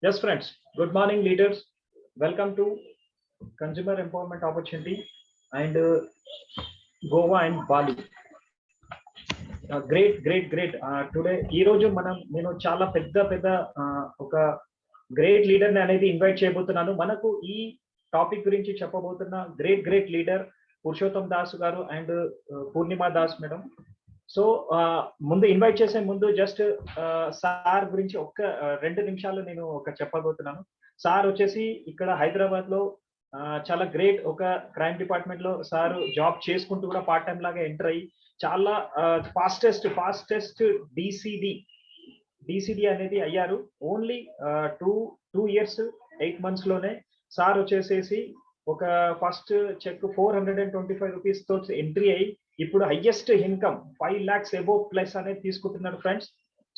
Yes, friends. Good morning, leaders. Welcome to Consumer Empowerment Opportunity and Goa and Bali. Great. Today, ఈ రోజు నేను చాలా పెద్ద ఒక గ్రేట్ లీడర్ ని అనేది ఇన్వైట్ చేయబోతున్నాను. మనకు ఈ టాపిక్ గురించి చెప్పబోతున్న గ్రేట్ లీడర్ పురుషోత్తం దాస్ గారు and Purnima Das madam. So ముందు ఇన్వైట్ చేసే ముందు జస్ట్ సార్ గురించి ఒక్క 2 నిమిషాలు నేను చెప్పబోతున్నాను. సార్ వచ్చేసి ఇక్కడ హైదరాబాద్ లో చాలా గ్రేట్ ఒక క్రైమ్ డిపార్ట్మెంట్ లో సార్ జాబ్ చేసుకుంటూ కూడా పార్ట్ టైం లాగా ఎంటర్ అయ్యి చాలా ఫాస్టెస్ట్ డిసిడి అనేది అయ్యారు. ఓన్లీ 2 years 8 months లోనే సార్ వచ్చేసేసి ఒక ఫస్ట్ చెక్ 425 రూపీస్ తో ఎంట్రీ అయ్యి ఇప్పుడు highest income 5 lakhs above plus అనేది తీసుకుంటున్నారు ఫ్రెండ్స్.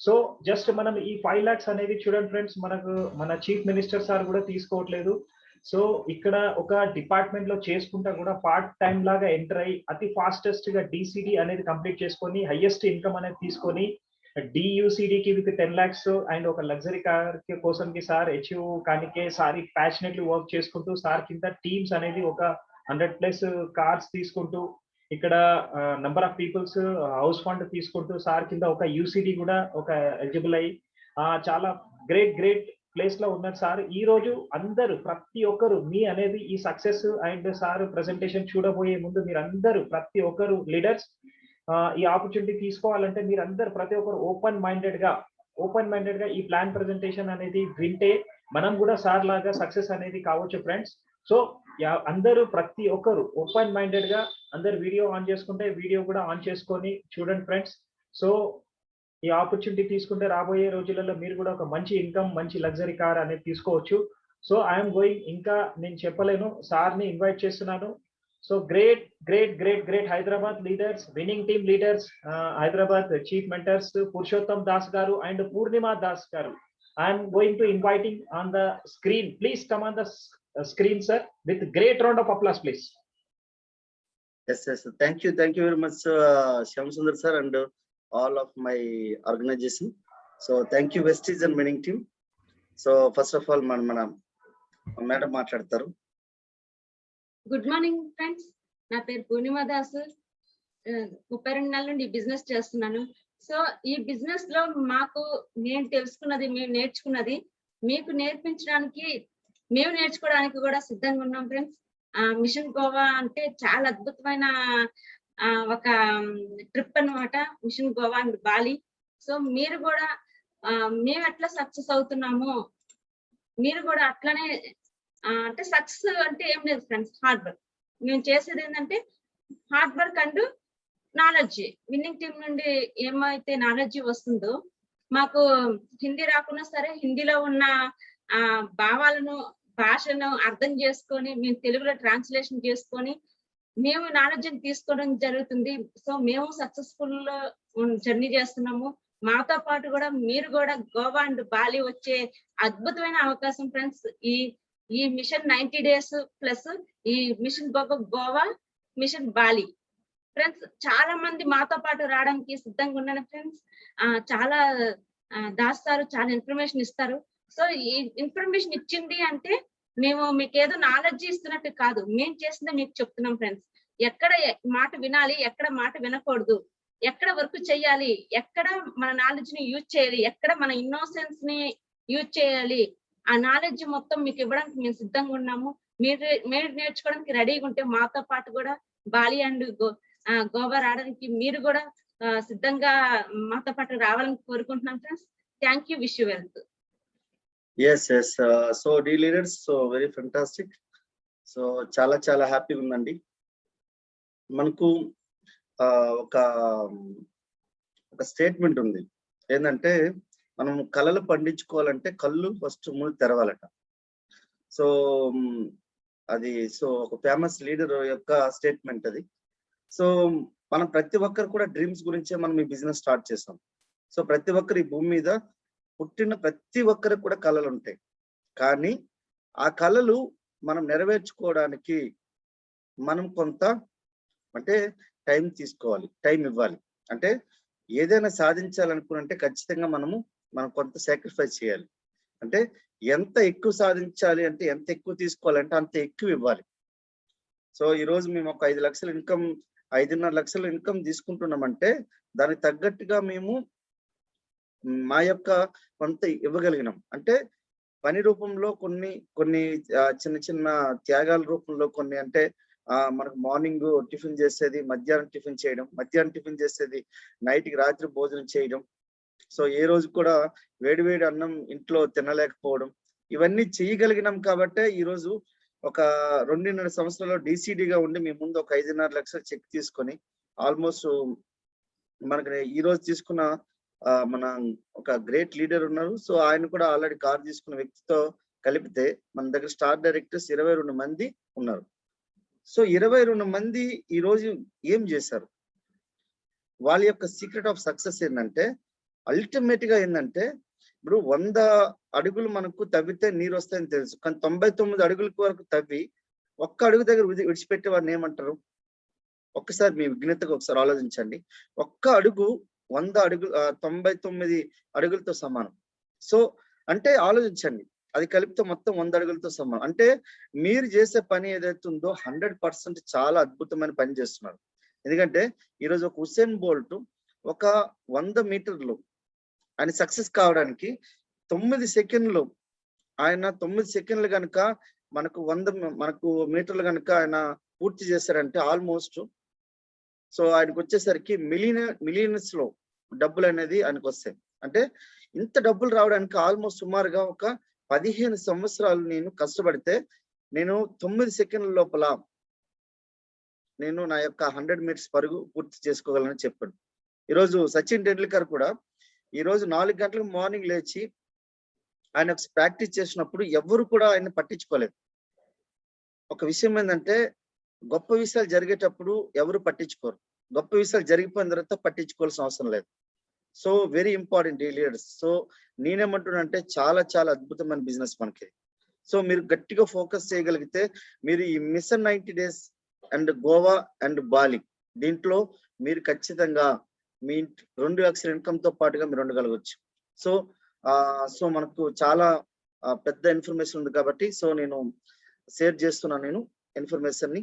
సో జస్ట్ మనం ఈ 5 lakhs అనేది చూడండి ఫ్రెండ్స్, మన చీఫ్ మినిస్టర్ సార్ కూడా తీసుకోవట్లేదు. సో ఇక్కడ ఒక డిపార్ట్మెంట్ లో చేసుకుంటా కూడా పార్ట్ టైం లాగా ఎంటర్ అయ్యి అతి ఫాస్టెస్ట్ గా డిసిడి అనేది కంప్లీట్ చేసుకొని హైయెస్ట్ ఇన్కమ్ అనేది తీసుకొని డియుసిడికి విత్ 10 lakhs అండ్ ఒక లగ్జరీ కార్ కోసం కి సార్ అచీవ్ కానికే సార్ ప్యాషనెట్లీ వర్క్ చేసుకుంటూ సార్ కింద టీమ్స్ అనేది ఒక 100+ కార్స్ తీసుకుంటూ ఇక్కడ number of peoples house fund తీసుకుంటూ సార్ కింద ఒక యూసిడి కూడా ఒక ఎలిజిబుల్ అయ్యి చాలా గ్రేట్ ప్లేస్ లో ఉన్నారు సార్. ఈ రోజు అందరూ ప్రతి ఒక్కరు మీ అనేది ఈ సక్సెస్ అండ్ సార్ ప్రెజెంటేషన్ చూడబోయే ముందు మీరందరూ ప్రతి ఒక్కరు లీడర్స్ ఈ ఆపర్చునిటీ తీసుకోవాలంటే మీరందరూ ప్రతి ఒక్కరు ఓపెన్ మైండెడ్ గా ఈ ప్లాన్ ప్రెజెంటేషన్ అనేది వింటే మనం కూడా సార్ లాగా సక్సెస్ అనేది కావచ్చు ఫ్రెండ్స్. సో అందరూ ప్రతి ఒక్కరు ఓపెన్ మైండెడ్ గా అందరు వీడియో ఆన్ చేసుకుంటే వీడియో కూడా ఆన్ చేసుకొని చూడండి ఫ్రెండ్స్. సో ఈ ఆపర్చునిటీ తీసుకుంటే రాబోయే రోజులలో మీరు కూడా ఒక మంచి ఇన్కమ్ మంచి లగ్జరీ కార్ అనేది తీసుకోవచ్చు. సో ఐఎమ్ గోయింగ్, ఇంకా నేను చెప్పలేను, సార్ ని ఇన్వైట్ చేస్తున్నాను. So great Hyderabad leaders, winning team leaders, Hyderabad chief mentors Purushottam Das గారు అండ్ పూర్ణిమ దాస్ గారు. I'm going to inviting on the screen. Please come on the screen sir with great round of applause please. Yes, thank you very much Shyam Sundar sir and all of my organization. So thank you Vestige and winning team. So first of all mana madam మాట్లాడతారు. Good morning friends, నా పేరు పూర్ణిమ దాస్. 32 నెలల నుండి business చేస్తున్నాను. So ఈ business లో మాకు నేను తెలుసుకున్నది మేము నేర్చుకున్నది మీకు నేర్పించడానికి మేము నేర్చుకోవడానికి కూడా సిద్ధంగా ఉన్నాం ఫ్రెండ్స్. మిషన్ గోవా అంటే చాలా అద్భుతమైన ఒక ట్రిప్ అన్నమాట, mission Goa and Bali. So మీరు కూడా మేము ఎట్లా సక్సెస్ అవుతున్నామో మీరు కూడా అట్లానే అంటే సక్సెస్ అంటే ఏం లేదు ఫ్రెండ్స్, హార్డ్ వర్క్. మేము చేసేది ఏంటంటే hard work and knowledge. Winning team నుండి ఏమైతే నాలెడ్జ్ వస్తుందో, మాకు హిందీ రాకున్నా సరే హిందీలో ఉన్న భాషను అర్థం చేసుకొని మేము తెలుగులో ట్రాన్స్లేషన్ చేసుకొని మేము నాలెడ్జ్ తీసుకోవడం జరుగుతుంది. సో మేము సక్సెస్ఫుల్ జర్నీ చేస్తున్నాము. మాతో పాటు కూడా మీరు కూడా గోవా అండ్ బాలి వచ్చే అద్భుతమైన అవకాశం ఫ్రెండ్స్. ఈ మిషన్ 90 days ప్లస్ ఈ mission Goa mission Bali friends. చాలా మంది మాతో పాటు రావడానికి సిద్ధంగా ఉన్నాను ఫ్రెండ్స్. చాలా దాస్తారు, చాలా ఇన్ఫర్మేషన్ ఇస్తారు. సో ఈ ఇన్ఫర్మేషన్ ఇచ్చింది అంటే మేము మీకు ఏదో నాలెడ్జ్ ఇస్తున్నట్టు కాదు, మేము చేసిందే మీకు చెప్తున్నాం ఫ్రెండ్స్. ఎక్కడ మాట వినాలి, ఎక్కడ మాట వినకూడదు, ఎక్కడ వర్క్ చేయాలి, ఎక్కడ మన నాలెడ్జ్ ని యూజ్ చేయాలి, ఎక్కడ మన ఇన్నోసెన్స్ ని యూజ్ చేయాలి, ఆ నాలెడ్జ్ మొత్తం మీకు ఇవ్వడానికి మేము సిద్ధంగా ఉన్నాము. మీరు నేర్చుకోవడానికి రెడీగా ఉంటే మాతో పాటు కూడా బాలి అండ్ గోవా రావడానికి మీరు కూడా సిద్ధంగా మాతో పాటు రావాలని కోరుకుంటున్నాం friends. Thank you, wish you wealth. yes so dear leaders, so very fantastic. So చాలా హ్యాపీగా ఉందండి. మనకు ఒక స్టేట్మెంట్ ఉంది ఏంటంటే మనం కళలు పండించుకోవాలంటే కళ్ళు ఫస్ట్ ముందు తెరవాలట. సో అది ఒక ఫేమస్ లీడర్ యొక్క స్టేట్మెంట్ అది. సో మనం ప్రతి ఒక్కరు కూడా డ్రీమ్స్ గురించే మనం ఈ బిజినెస్ స్టార్ట్ చేసాం. సో ప్రతి ఒక్కరు ఈ భూమి మీద పుట్టిన ప్రతి ఒక్కరికి కూడా కళలు ఉంటాయి, కానీ ఆ కళలు మనం నెరవేర్చుకోవడానికి మనం కొంత అంటే టైం తీసుకోవాలి, టైం ఇవ్వాలి. అంటే ఏదైనా సాధించాలనుకుంటే ఖచ్చితంగా మనము మనం కొంత సాక్రిఫైస్ చేయాలి. అంటే ఎంత ఎక్కువ సాధించాలి అంటే ఎంత ఎక్కువ తీసుకోవాలంటే అంత ఎక్కువ ఇవ్వాలి. సో ఈ రోజు మేము ఒక 5 లక్షల ఇన్కమ్ 5.5 లక్షల ఇన్కమ్ తీసుకుంటున్నామంటే దానికి తగ్గట్టుగా మేము మా యొక్క కొంత ఇవ్వగలిగినాం. అంటే పని రూపంలో కొన్ని చిన్న చిన్న త్యాగాల రూపంలో కొన్ని, అంటే మనకు మార్నింగ్ టిఫిన్ చేసేది మధ్యాహ్నం టిఫిన్ చేయడం, మధ్యాహ్నం టిఫిన్ చేసేది నైట్కి రాత్రి భోజనం చేయడం. సో ఏ రోజు కూడా వేడివేడి అన్నం ఇంట్లో తినలేకపోవడం, ఇవన్నీ చేయగలిగినాం కాబట్టే ఈ రోజు ఒక 2.5 సంవత్సరాల్లో డీసీడీగా ఉండి మీ ముందు ఒక 5.5 లక్షల చెక్ తీసుకొని ఆల్మోస్ట్ మనకి ఈ రోజు తీసుకున్న మన ఒక గ్రేట్ లీడర్ ఉన్నారు. సో ఆయన కూడా ఆల్రెడీ కార్ తీసుకున్న వ్యక్తితో కలిపితే మన దగ్గర స్టార్ డైరెక్టర్స్ 22 మంది ఉన్నారు. సో 22 మంది ఈ రోజు ఏం చేశారు, వాళ్ళ యొక్క సీక్రెట్ ఆఫ్ సక్సెస్ ఏంటంటే అల్టిమేట్ గా ఏంటంటే ఇప్పుడు 100 అడుగులు మనకు తవ్వితే నీరు వస్తాయని తెలుసు, కానీ 99 అడుగుల వరకు తవ్వి ఒక్క అడుగు దగ్గర విడిచిపెట్టే వారిని ఏమంటారు? ఒక్కసారి మీ విఘ్నతగా ఒకసారి ఆలోచించండి. ఒక్క అడుగు 100 అడుగులు 99 అడుగులతో సమానం. సో అంటే ఆలోచించండి, అది కలిపితే మొత్తం 100 అడుగులతో సమానం. అంటే మీరు చేసే పని ఏదైతే ఉందో 100% చాలా అద్భుతమైన పని చేస్తున్నారు. ఎందుకంటే ఈరోజు ఒక హుసేన్ బోల్ట్ ఒక 100 మీటర్లు ఆయన సక్సెస్ కావడానికి 9 సెకండ్లు, ఆయన 9 సెకండ్లు కనుక మనకు 100 మీటర్లు కనుక ఆయన పూర్తి చేశారంటే ఆల్మోస్ట్ సో ఆయనకు వచ్చేసరికి మిలియన్స్ లో డబ్బులు అనేది ఆయనకు వస్తాయి. అంటే ఇంత డబ్బులు రావడానికి ఆల్మోస్ట్ సుమారుగా ఒక 15 సంవత్సరాలు నేను కష్టపడితే నేను 9 సెకండ్ల లోపల నేను నా యొక్క 100 మీటర్స్ పరుగు పూర్తి చేసుకోగలను చెప్పాడు. ఈరోజు సచిన్ టెండూల్కర్ కూడా ఈరోజు 4 గంటలకు మార్నింగ్ లేచి ఆయన ప్రాక్టీస్ చేసినప్పుడు ఎవరు కూడా ఆయన పట్టించుకోలేదు. ఒక విషయం ఏంటంటే గొప్ప విషయాలు జరిగేటప్పుడు ఎవరు పట్టించుకోరు, గొప్ప విషయాలు జరిగిపోయిన తర్వాత పట్టించుకోవాల్సిన అవసరం లేదు. సో వెరీ ఇంపార్టెంట్ ఈ లీడర్స్. సో నేనేమంటున్నానంటే చాలా చాలా అద్భుతమైన బిజినెస్ మనకి. సో మీరు గట్టిగా ఫోకస్ చేయగలిగితే మీరు ఈ mission 90 days and Goa and Bali దీంట్లో మీరు ఖచ్చితంగా మీ 2 లక్షల ఇన్కమ్ తో పాటుగా మీరు ఉండగలగచ్చు. సో మనకు చాలా పెద్ద ఇన్ఫర్మేషన్ ఉంది కాబట్టి సో నేను షేర్ చేస్తున్నాను నేను ఇన్ఫర్మేషన్ ని.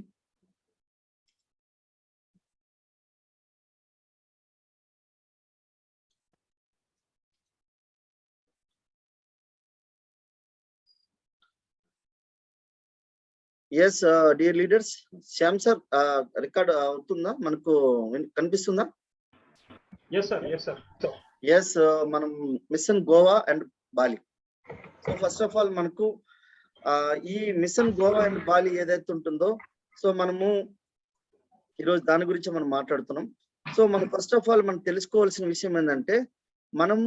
Yes dear leaders, Shyam sir record అవుతుందా, మనకు కనిపిస్తుందా? ఎస్ మనం mission Goa and Bali. So first of all మనకు ఈ మిషన్ గోవా అండ్ బాలి ఏదైతే ఉంటుందో సో మనము ఈరోజు దాని గురించి మనం మాట్లాడుతున్నాం. సో మనం ఫస్ట్ ఆఫ్ ఆల్ మనం తెలుసుకోవాల్సిన విషయం ఏంటంటే మనం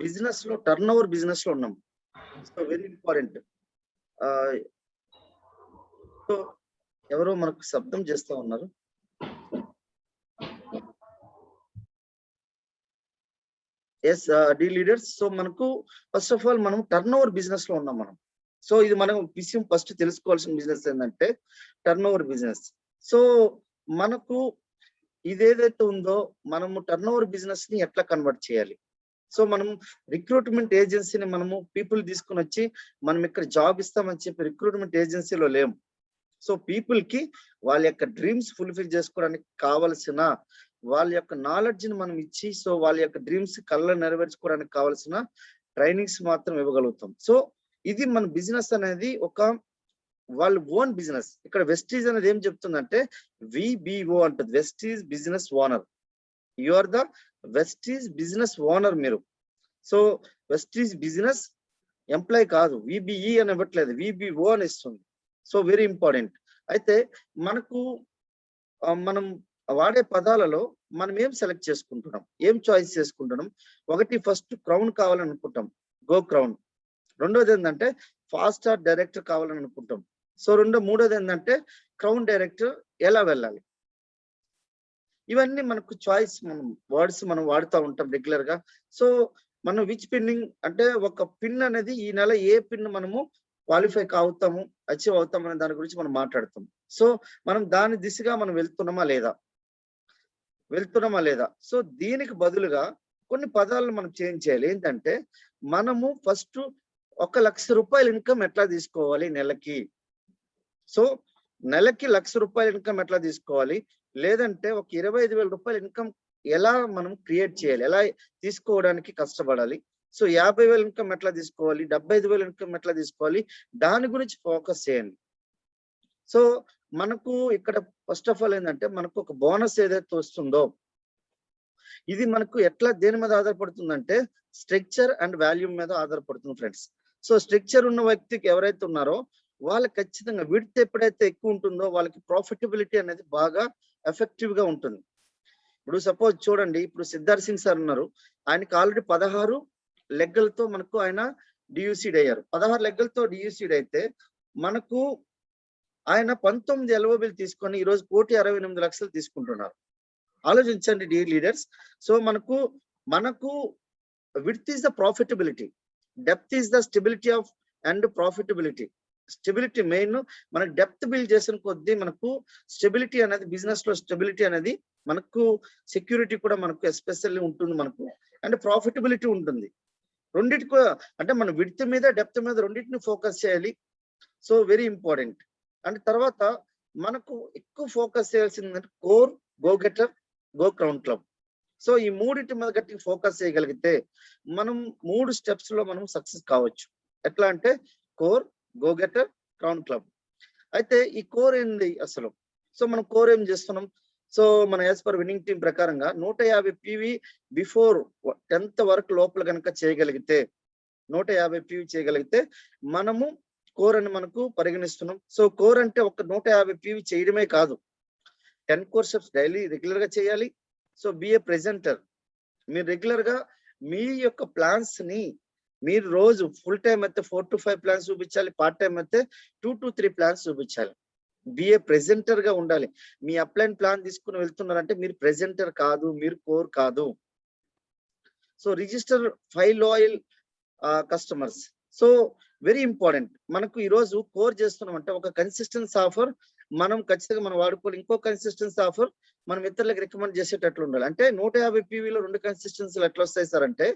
బిజినెస్ లో టర్న్ ఓవర్ బిజినెస్ లో ఉన్నాం. So very important. సో ఎవరో మనకు శబ్దం చేస్తూ ఉన్నారు. ఎస్ డి లీడర్స్, సో మనకు ఫస్ట్ ఆఫ్ ఆల్ మనం టర్న్ ఓవర్ బిజినెస్ లో ఉన్నాం మనం. సో ఇది మనం విషయం ఫస్ట్ తెలుసుకోవాల్సిన బిజినెస్ ఏంటంటే టర్న్ ఓవర్ బిజినెస్. సో మనకు ఇదేదైతే ఉందో మనము టర్న్ ఓవర్ బిజినెస్ ని ఎట్లా కన్వర్ట్ చేయాలి? సో మనం రిక్రూట్మెంట్ ఏజెన్సీని మనము పీపుల్ తీసుకుని వచ్చి మనం ఇక్కడ జాబ్ ఇస్తామని చెప్పి రిక్రూట్మెంట్ ఏజెన్సీలో లేము. సో పీపుల్ కి వాళ్ళ యొక్క డ్రీమ్స్ ఫుల్ఫిల్ చేసుకోవడానికి కావలసిన వాళ్ళ యొక్క నాలెడ్జ్ ని మనం ఇచ్చి సో వాళ్ళ యొక్క డ్రీమ్స్ కళ్ళ నెరవేర్చుకోవడానికి కావాల్సిన ట్రైనింగ్స్ మాత్రం ఇవ్వగలుగుతాం. సో ఇది మన బిజినెస్ అనేది ఒక వాళ్ళ ఓన్ బిజినెస్. ఇక్కడ వెస్టీజ్ అనేది ఏం చెప్తుందంటే విబిఓ అంటుంది, Vestige business owner. You are the Vestige business owner మీరు. సో వెస్టీజ్ బిజినెస్ ఎంప్లాయ్ కాదు, విబిఈ అని ఇవ్వట్లేదు, విబిఓ అని ఇస్తుంది. So very important. అయితే మనకు మనం వాడే పదాలలో మనం ఏం సెలెక్ట్ చేసుకుంటున్నాం, ఏం చాయిస్ చేసుకుంటున్నాం? ఒకటి ఫస్ట్ క్రౌన్ కావాలని అనుకుంటాం, గో క్రౌన్. రెండోది ఏంటంటే ఫాస్ట్ స్టార్ డైరెక్టర్ కావాలని అనుకుంటాం. సో మూడోది ఏంటంటే క్రౌన్ డైరెక్టర్ ఎలా వెళ్ళాలి? ఇవన్నీ మనకు చాయిస్, మనం వర్డ్స్ మనం వాడుతూ ఉంటాం రెగ్యులర్ గా. సో మనం విచ్ పిన్నింగ్ అంటే ఒక పిన్ అనేది ఈ నెల ఏ పిన్ మనము క్వాలిఫై అవుతాము, అచీవ్ అవుతాం అనే దాని గురించి మనం మాట్లాడుతాం. సో మనం దాని దిశగా మనం వెళ్తున్నామా లేదా? సో దీనికి బదులుగా కొన్ని పదాలను మనం చేంజ్ చేయాలి. ఏంటంటే మనము ఫస్ట్ 1,00,000 రూపాయల ఇన్కమ్ ఎట్లా తీసుకోవాలి నెలకి. సో నెలకి 1,00,000 రూపాయల ఇన్కమ్ ఎట్లా తీసుకోవాలి, లేదంటే ఒక 25,000 రూపాయల ఇన్కమ్ ఎలా మనం క్రియేట్ చేయాలి, ఎలా తీసుకోవడానికి కష్టపడాలి. సో 50,000 ఇన్కమ్ ఎట్లా తీసుకోవాలి, 75,000 ఇన్కమ్ ఎట్లా తీసుకోవాలి, దాని గురించి ఫోకస్ చేయండి. సో మనకు ఇక్కడ ఫస్ట్ ఆఫ్ ఆల్ ఏంటంటే మనకు ఒక బోనస్ ఏదైతే వస్తుందో ఇది మనకు ఎట్లా దేని మీద ఆధారపడుతుందంటే స్ట్రక్చర్ అండ్ వాల్యూమ్ మీద ఆధారపడుతుంది ఫ్రెండ్స్. సో స్ట్రక్చర్ ఉన్న వ్యక్తికి ఎవరైతే ఉన్నారో వాళ్ళకి ఖచ్చితంగా విడ్త్ ఎప్పుడైతే ఎక్కువ ఉంటుందో వాళ్ళకి ప్రాఫిటబిలిటీ అనేది బాగా ఎఫెక్టివ్ గా ఉంటుంది. ఇప్పుడు సపోజ్ చూడండి, ఇప్పుడు సిద్ధార్థ్ సింగ్ సార్ ఉన్నారు, ఆయనకి ఆల్రెడీ 16 లెగ్గలతో మనకు ఆయన డియూసీడ్ అయ్యారు. 16 లెగ్గలతో డియూసీడ్ అయితే మనకు ఆయన 19 ఎల్ఓబిలు తీసుకొని ఈరోజు 1,68,00,000 తీసుకుంటున్నారు. ఆలోచించండి డియర్ లీడర్స్. సో మనకు width is the profitability, depth is the stability of and profitability. Stability main, మనకు డెప్త్ బిల్డ్ చేసిన కొద్దీ మనకు స్టెబిలిటీ అనేది, బిజినెస్ లో స్టెబిలిటీ అనేది మనకు, సెక్యూరిటీ కూడా మనకు ఎస్పెషల్లీ ఉంటుంది మనకు, అండ్ ప్రాఫిటబిలిటీ ఉంటుంది. రెండింటికి అంటే మన విడ్త్ మీద డెప్త్ మీద రెండింటిని ఫోకస్ చేయాలి. So very important. అండ్ తర్వాత మనకు ఎక్కువ ఫోకస్ చేయాల్సింది core, go getter, go crown club. So ఈ మూడింటి మీద గట్టిగా ఫోకస్ చేయగలిగితే మనం 3 స్టెప్స్ లో మనం సక్సెస్ కావచ్చు. ఎట్లా అంటే core, go getter, crown club. అయితే ఈ కోర్ ఏంది అసలు? సో మనం కోర్ ఏం చేస్తున్నాం? సో మన యాజ్ పర్ విన్నింగ్ టీం ప్రకారంగా 150 PV బిఫోర్ 10th వరకు లోపల కనుక చేయగలిగితే, 150 PV చేయగలిగితే మనము కోర్ అని మనకు పరిగణిస్తున్నాం. సో కోర్ అంటే ఒక 150 PV చేయడమే కాదు, 10 కోర్సెస్ డైలీ రెగ్యులర్ గా చేయాలి. సో బి ఏ ప్రెజెంటర్. మీరు రెగ్యులర్ గా మీ యొక్క ప్లాన్స్ ని మీరు రోజు ఫుల్ టైం అయితే 4 to 5 ప్లాన్స్ చూపించాలి, పార్ట్ టైం అయితే 2 to 3 ప్లాన్స్ చూపించాలి. బిఏ ప్రెజెంటర్ గా ఉండాలి. మీ అప్లైన్ ప్లాన్ తీసుకుని వెళ్తున్నారంటే మీరు ప్రెజెంటర్ కాదు, మీరు కోర్ కాదు. So register 5 loyal customers. So very important. మనకు ఈ రోజు కోర్ చేస్తున్నాం అంటే ఒక కన్సిస్టెన్స్ ఆఫర్ మనం ఖచ్చితంగా మనం వాడుకోవాలి. ఇంకో కన్సిస్టెన్స్ ఆఫర్ మనం ఇతరులకు రికమెండ్ చేసేటట్లు ఉండాలి. అంటే 150 PVలో 2 కన్సిస్టెన్సీలు ఎట్లా వస్తాయి సార్ అంటే,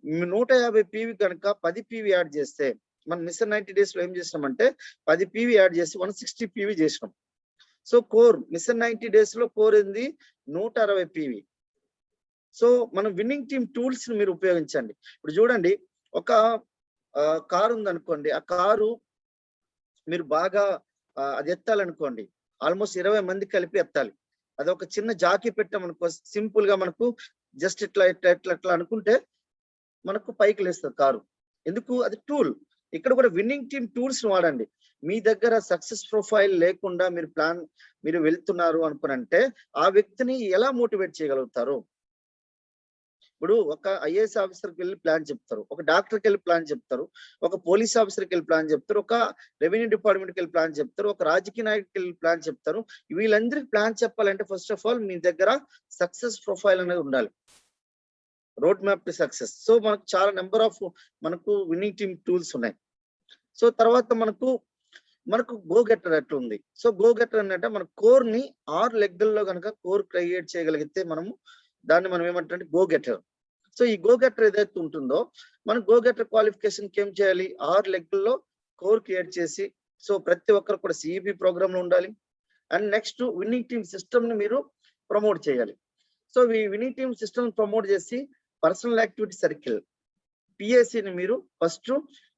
150 PV కనుక 10 PV యాడ్ చేస్తే, మనం మిషన్ 90 days లో ఏం చేసినామంటే 10 PV యాడ్ చేసి 160 PV చేసినాం. సో కోర్ మిషన్ 90 days లో కోర్ ఏంది 160 PV. సో మనం విన్నింగ్ టీమ్ టూల్స్ ని మీరు ఉపయోగించండి. ఇప్పుడు చూడండి, ఒక కారు ఉందనుకోండి, ఆ కారు మీరు బాగా అది ఎత్తాలనుకోండి, ఆల్మోస్ట్ 20 మంది కలిపి ఎత్తాలి. అది ఒక చిన్న జాకీ పెట్టామనుకో, సింపుల్ గా మనకు జస్ట్ ఇట్లా ఇట్లా ఇట్లా ఇట్లా అనుకుంటే మనకు పైకి లేస్తుంది కారు. ఎందుకు? అది టూల్. ఇక్కడ కూడా విన్నింగ్ టీమ్ టూల్స్ వాడండి. మీ దగ్గర సక్సెస్ ప్రొఫైల్ లేకుండా మీరు వెళ్తున్నారు అనుకునంటే ఆ వ్యక్తిని ఎలా మోటివేట్ చేయగలుగుతారు? ఇప్పుడు ఒక ఐఏఎస్ ఆఫీసర్కి వెళ్ళి ప్లాన్ చెప్తారు, ఒక డాక్టర్కి వెళ్ళి ప్లాన్ చెప్తారు, ఒక పోలీస్ ఆఫీసర్కి వెళ్ళి ప్లాన్ చెప్తారు, ఒక రెవెన్యూ డిపార్ట్మెంట్కి వెళ్ళి ప్లాన్ చెప్తారు, ఒక రాజకీయ నాయకుడికి వెళ్ళి ప్లాన్ చెప్తారు. వీళ్ళందరికీ ప్లాన్ చెప్పాలంటే ఫస్ట్ ఆఫ్ ఆల్ మీ దగ్గర సక్సెస్ ప్రొఫైల్ అనేది ఉండాలి, road map to success. So మనకు చాలా నెంబర్ ఆఫ్ మనకు విన్నింగ్ టీమ్ టూల్స్ ఉన్నాయి. సో తర్వాత మనకు గో గెటర్ ఎట్లా ఉంది? సో గో గెటర్ అంటే మన కోర్ ని 6 లెగ్గల్లో కనుక కోర్ క్రియేట్ చేయగలిగితే దాన్ని మనం ఏమంటే గో గెటర్. సో ఈ గో గెటర్ ఏదైతే ఉంటుందో మనం గో గెటర్ క్వాలిఫికేషన్ ఏం చేయాలి? 6 లెగ్గల్లో కోర్ క్రియేట్ చేసి, సో ప్రతి ఒక్కరు కూడా CEP ప్రోగ్రామ్ లో ఉండాలి. And next winning team system ని మీరు ప్రమోట్ చేయాలి. సో ఈ విన్నింగ్ టీమ్ సిస్టమ్ ప్రమోట్ చేసి పర్సనల్ యాక్టివిటీ సర్కిల్ PAC ని మీరు ఫస్ట్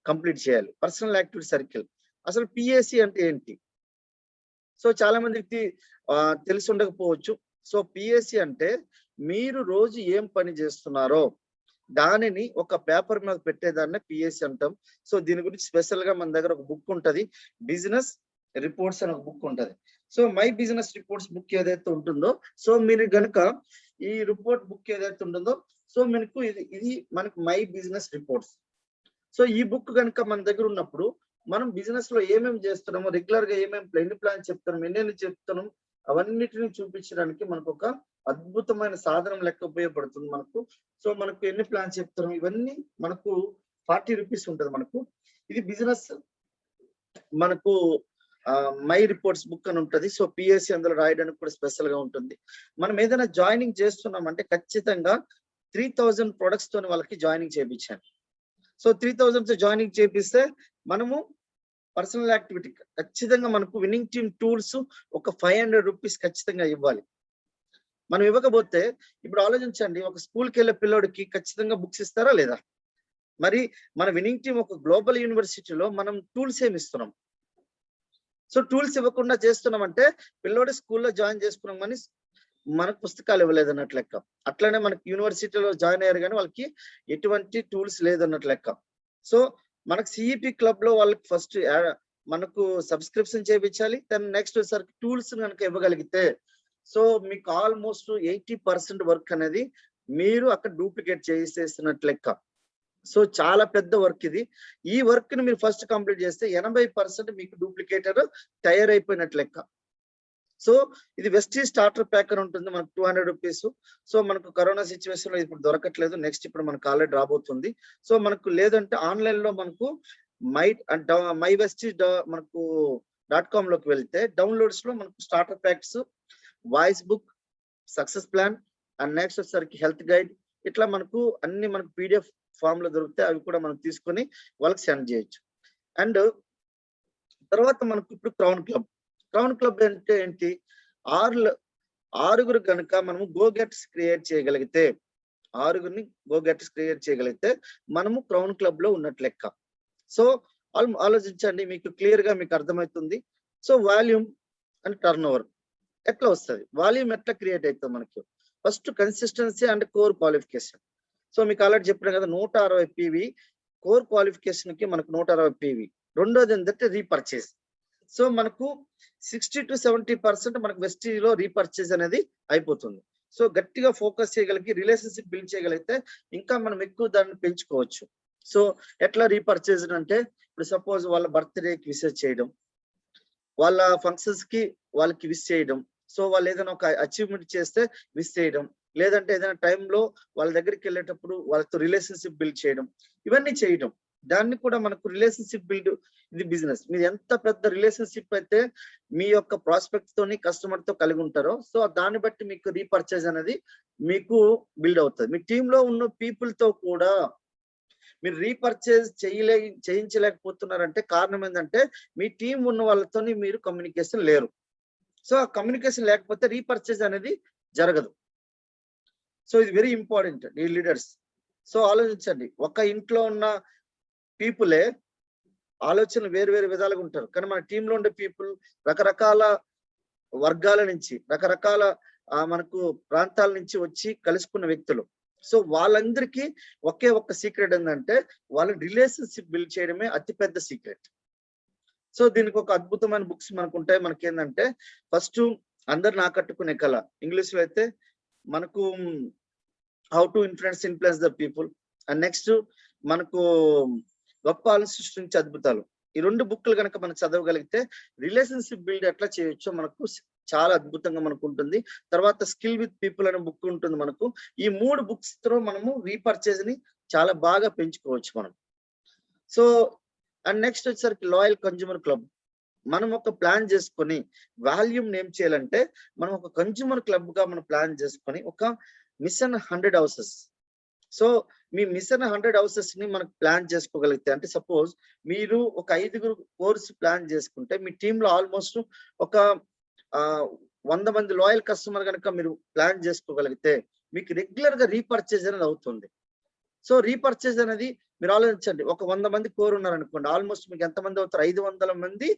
కంప్లీట్ చేయాలి. పర్సనల్ యాక్టివిటీ సర్కిల్ అసలు PAC అంటే ఏంటి? సో చాలా మందికి తెలిసి ఉండకపోవచ్చు. సో PAC అంటే మీరు రోజు ఏం పని చేస్తున్నారో దానిని ఒక పేపర్ మీద పెట్టేదాన్ని PAC అంటాం. సో దీని గురించి స్పెషల్ గా మన దగ్గర ఒక బుక్ ఉంటది, బిజినెస్ రిపోర్ట్స్ అని ఒక బుక్ ఉంటది. So my business reports book ఏదైతే ఉంటుందో, సో మీరు గనుక ఈ రిపోర్ట్ బుక్ ఏదైతే ఉంటుందో, సో మనకు ఇది మనకు మై బిజినెస్ రిపోర్ట్స్. సో ఈ బుక్ కనుక మన దగ్గర ఉన్నప్పుడు మనం బిజినెస్ లో ఏమేమి చేస్తున్నామో, రెగ్యులర్ గా ఎన్ని ప్లాన్ చెప్తున్నాం, ఎన్ని చెప్తున్నాం, అవన్నిటిని చూపించడానికి మనకు ఒక అద్భుతమైన సాధనం లెక్క ఉపయోగపడుతుంది మనకు. సో మనకు ఎన్ని ప్లాన్ చెప్తున్నాం ఇవన్నీ మనకు 40 రూపీస్ ఉంటుంది మనకు. ఇది బిజినెస్ మనకు మై రిపోర్ట్స్ బుక్ అని ఉంటుంది. సో PAC అందులో రాయడానికి కూడా స్పెషల్ గా ఉంటుంది. మనం ఏదైనా జాయినింగ్ చేస్తున్నాం అంటే ఖచ్చితంగా 3000 ప్రొడక్ట్స్ తోని వాళ్ళకి జాయినింగ్ చేయించాను. సో 3000 తో జాయినింగ్ చేపిస్తే మనము పర్సనల్ యాక్టివిటీ ఖచ్చితంగా మనకు విన్నింగ్ టీమ్ టూల్స్ ఒక 500 రూపీస్ ఖచ్చితంగా ఇవ్వాలి. మనం ఇవ్వకపోతే ఇప్పుడు ఆలోచించండి, ఒక స్కూల్కి వెళ్ళే పిల్లోడికి ఖచ్చితంగా బుక్స్ ఇస్తారా లేదా? మరి మన విన్నింగ్ టీమ్ ఒక గ్లోబల్ యూనివర్సిటీలో మనం టూల్స్ ఏమి ఇస్తున్నాం? సో టూల్స్ ఇవ్వకుండా చేస్తున్నామంటే పిల్లోడు స్కూల్లో జాయిన్ చేసుకున్నాం కానీ మనకు పుస్తకాలు ఇవ్వలేదు అన్నట్లు లెక్క. అట్లనే మనకి యూనివర్సిటీలో జాయిన్ అయ్యారు కానీ వాళ్ళకి ఎటువంటి టూల్స్ లేదన్నట్లు లెక్క. సో మనకు సిఈపి క్లబ్ లో వాళ్ళకి ఫస్ట్ మనకు సబ్స్క్రిప్షన్ చేయించాలి. దాని నెక్స్ట్ వచ్చేసరికి టూల్స్ కనుక ఇవ్వగలిగితే సో మీకు ఆల్మోస్ట్ 80% వర్క్ అనేది మీరు అక్కడ డూప్లికేట్ చేసేసినట్లు లెక్క. సో చాలా పెద్ద వర్క్ ఇది. ఈ వర్క్ ని మీరు ఫస్ట్ కంప్లీట్ చేస్తే 80% మీకు డూప్లికేటర్ తయారైపోయినట్లు లెక్క. సో ఇది వెస్టీజ్ స్టార్టర్ ప్యాక్ అని ఉంటుంది, మనకు 200 రూపీస్. సో మనకు కరోనా సిచ్యువేషన్ లో ఇప్పుడు దొరకట్లేదు, నెక్స్ట్ ఇప్పుడు మనకు ఆల్రెడీ రాబోతుంది. సో మనకు లేదంటే ఆన్లైన్ లో మనకు మై వెస్టీజ్ మనకు .com లోకి వెళ్తే డౌన్లోడ్స్ లో మనకు starter packs, voice book, success plan and next వచ్చేసరికి హెల్త్ గైడ్, ఇట్లా మనకు అన్ని మనకు PDF ఫామ్ లో దొరుకుతాయి. అవి కూడా మనం తీసుకొని వాళ్ళకి సెండ్ చేయొచ్చు. అండ్ తర్వాత మనకు ఇప్పుడు క్రౌన్ క్లబ్ అంటే ఏంటి? ఆరుగురు కనుక మనము గో గెట్స్ క్రియేట్ చేయగలిగితే, ఆరుగురిని గో గెట్స్ క్రియేట్ చేయగలిగితే మనము క్రౌన్ క్లబ్ లో ఉన్నట్లు లెక్క. సో ఆలోచించండి, మీకు క్లియర్ గా మీకు అర్థమవుతుంది. So volume and turn over ఎట్లా వస్తుంది? వాల్యూమ్ ఎట్లా క్రియేట్ అవుతుంది మనకి? First consistency and core qualification. So మీకు ఆల్రెడీ చెప్పిన కదా 160 PV కోర్ క్వాలిఫికేషన్ కి మనకు 160 PV. రెండోది ఏంటంటే రీపర్చేస్. సో మనకు 60 to 70% మనకు వెస్టీజ్ లో రీపర్చేజ్ అనేది అయిపోతుంది. సో గట్టిగా ఫోకస్ చేయగలిగి రిలేషన్షిప్ బిల్డ్ చేయగలిగితే ఇంకా మనం ఎక్కువ దాన్ని పెంచుకోవచ్చు. సో ఎట్లా రీపర్చేజ్ అంటే ఇప్పుడు సపోజ్ వాళ్ళ బర్త్డేకి విషెస్ చేయడం, వాళ్ళ ఫంక్షన్స్ కి వాళ్ళకి విష్ చేయడం, సో వాళ్ళు ఏదైనా ఒక అచీవ్మెంట్ చేస్తే విష్ చేయడం, లేదంటే ఏదైనా టైంలో వాళ్ళ దగ్గరికి వెళ్ళేటప్పుడు వాళ్ళతో రిలేషన్షిప్ బిల్డ్ చేయడం, ఇవన్నీ చేయడం. దాన్ని కూడా మనకు రిలేషన్షిప్ బిల్డ్, ఇది బిజినెస్. మీరు ఎంత పెద్ద రిలేషన్షిప్ అయితే మీ యొక్క ప్రాస్పెక్ట్ తోని కస్టమర్ తో కలిగి ఉంటారో సో దాన్ని బట్టి మీకు రీపర్చేజ్ అనేది మీకు బిల్డ్ అవుతుంది. మీ టీమ్ లో ఉన్న పీపుల్ తో కూడా మీరు రీపర్చేజ్ చేయించలేకపోతున్నారంటే కారణం ఏంటంటే మీ టీం ఉన్న వాళ్ళతో మీరు కమ్యూనికేషన్ లేరు. సో ఆ కమ్యూనికేషన్ లేకపోతే రీపర్చేజ్ అనేది జరగదు. సో ఇది వెరీ ఇంపార్టెంట్ ఈ లీడర్స్. సో ఆలోచించండి, ఒక ఇంట్లో ఉన్న పీపులే ఆలోచనలు వేరు వేరు విధాలుగా ఉంటారు, కానీ మన టీంలో ఉండే పీపుల్ రకరకాల వర్గాల నుంచి, రకరకాల మనకు ప్రాంతాల నుంచి వచ్చి కలుసుకున్న వ్యక్తులు. సో వాళ్ళందరికీ ఒకే ఒక్క సీక్రెట్ ఏంటంటే వాళ్ళ రిలేషన్షిప్ బిల్డ్ చేయడమే అతిపెద్ద సీక్రెట్. సో దీనికి ఒక అద్భుతమైన బుక్స్ మనకు ఉంటాయి. మనకి ఏంటంటే ఫస్ట్ అందరిని ఆకట్టుకునే కళ, ఇంగ్లీష్ లో అయితే మనకు how to influence the people, and next మనకు గొప్ప సృష్టించే అద్భుతాలు. ఈ 2 బుక్లు కనుక మనం చదవగలిగితే రిలేషన్షిప్ బిల్డ్ ఎట్లా చేయొచ్చో మనకు చాలా అద్భుతంగా మనకు ఉంటుంది. తర్వాత స్కిల్ విత్ పీపుల్ అనే బుక్ ఉంటుంది మనకు. ఈ 3 బుక్స్ తో మనము రీపర్చేజ్ ని చాలా బాగా పెంచుకోవచ్చు మనం. సో అండ్ నెక్స్ట్ వచ్చేసరికి లాయల్ కన్జ్యూమర్ క్లబ్. మనం ఒక ప్లాన్ చేసుకొని వాల్యూమ్ ఏం చేయాలంటే మనం ఒక కన్జ్యూమర్ క్లబ్ గా మనం ప్లాన్ చేసుకొని ఒక మిషన్ 100 హౌసెస్. సో మీ మిషన్ 100 హౌసెస్ ని మనకు ప్లాన్ చేసుకోగలిగితే, అంటే సపోజ్ మీరు ఒక 5 కోర్స్ ప్లాన్ చేసుకుంటే మీ టీమ్ లో ఆల్మోస్ట్ ఒక 100 మంది లాయల్ కస్టమర్ కనుక మీరు ప్లాన్ చేసుకోగలిగితే మీకు రెగ్యులర్ గా రీపర్చేజ్ అనేది అవుతుంది. సో రీపర్చేజ్ అనేది మీరు ఆలోచించండి, ఒక 100 మంది కోర్ ఉన్నారనుకోండి, ఆల్మోస్ట్ మీకు ఎంతమంది అవుతారు? 500 మంది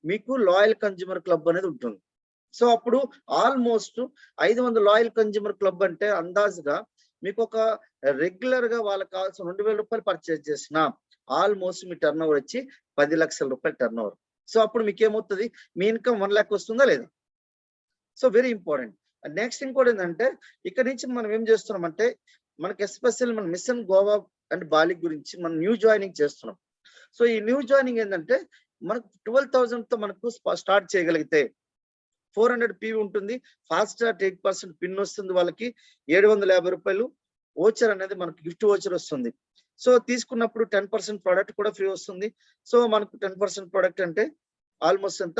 మీకు లాయల్ కన్జ్యూమర్ క్లబ్ అనేది ఉంటుంది. సో అప్పుడు ఆల్మోస్ట్ 500 లాయల్ కన్జ్యూమర్ క్లబ్ అంటే అందాజుగా మీకు ఒక రెగ్యులర్ గా వాళ్ళకి కావాల్సిన 2000 రూపాయలు పర్చేజ్ చేసిన ఆల్మోస్ట్ మీ టర్న్ ఓవర్ వచ్చి 10 లక్షల రూపాయలు టర్న్ ఓవర్. సో అప్పుడు మీకు ఏమవుతుంది? మీ ఇన్కమ్ 1 lakh వస్తుందా లేదా? So very important. నెక్స్ట్ ఇంకోటి ఏంటంటే ఇక్కడ నుంచి మనం ఏం చేస్తున్నామంటే మనకి ఎస్పెషల్ మన మిషన్ గోవా అండ్ బాలి గురించి మనం న్యూ జాయినింగ్ చేస్తున్నాం. సో ఈ న్యూ జాయినింగ్ ఏంటంటే మనకు 12,000 తో మనకు స్టార్ట్ చేయగలిగితే 400 PV ఉంటుంది. ఫాస్ట్ స్టార్ట్ 8% పిన్ వస్తుంది వాళ్ళకి. 750 రూపాయలు ఓచర్ అనేది మనకు గిఫ్ట్ ఓచర్ వస్తుంది. సో తీసుకున్నప్పుడు 10% ప్రోడక్ట్ కూడా ఫ్రీ వస్తుంది. సో మనకు 10% ప్రోడక్ట్ అంటే ఆల్మోస్ట్ ఎంత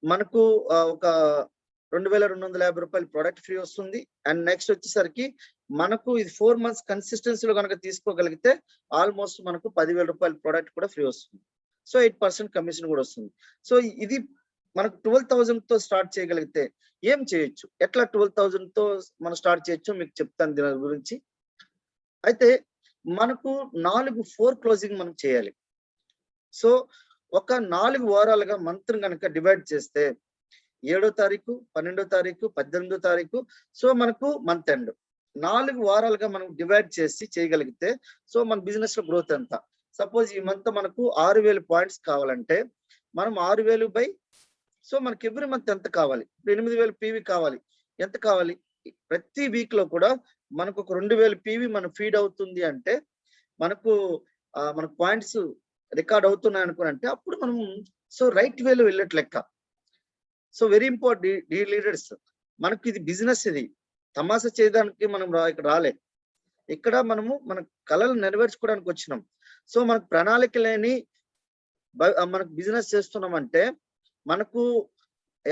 మనకు ఒక 2250 రూపాయలు ప్రోడక్ట్ ఫ్రీ వస్తుంది. అండ్ నెక్స్ట్ వచ్చేసరికి మనకు ఇది 4 months కన్సిస్టెన్సీలో కనుక తీసుకోగలిగితే ఆల్మోస్ట్ మనకు 10,000 రూపాయల ప్రోడక్ట్ కూడా ఫ్రీ వస్తుంది. సో 8% కమిషన్ కూడా వస్తుంది. సో ఇది మనకు 12,000 తో స్టార్ట్ చేయగలిగితే ఏం చేయొచ్చు, ఎట్లా 12,000 తో మనం స్టార్ట్ చేయొచ్చు మీకు చెప్తాను దీని గురించి. అయితే మనకు 4 క్లోజింగ్ మనం చేయాలి. సో ఒక 4 వారాలుగా మంత్ కనుక డివైడ్ చేస్తే 7వ తారీఖు, 12వ తారీఖు, 18వ తారీఖు, సో మనకు మంత్ ఎండ్ 4 వారాలుగా మనం డివైడ్ చేసి చేయగలిగితే సో మన బిజినెస్ లో గ్రోత్ ఎంత. సపోజ్ ఈ మంత్ మనకు 6,000 పాయింట్స్ కావాలంటే మనం 6,000 బై సో మనకి ఎవ్రీ మంత్ ఎంత కావాలి, 8,000 పీవీ కావాలి, ఎంత కావాలి, ప్రతి వీక్ లో కూడా మనకు ఒక 2,000 పీవీ మనం ఫీడ్ అవుతుంది అంటే మనకు మనకు పాయింట్స్ రికార్డ్ అవుతున్నాయి అనుకుని అప్పుడు మనం సో రైట్ వేలో వెళ్ళేట్ లెక్క. సో వెరీ ఇంపార్టెంట్ లీడర్స్, మనకు ఇది బిజినెస్, ఇది తమాషా చేయడానికి మనం ఇక్కడ రాలే, ఇక్కడ మనము మన కళలు నెరవేర్చుకోవడానికి వచ్చినాం. సో మనకు ప్రణాళిక లేని మనకు బిజినెస్ చేస్తున్నామంటే మనకు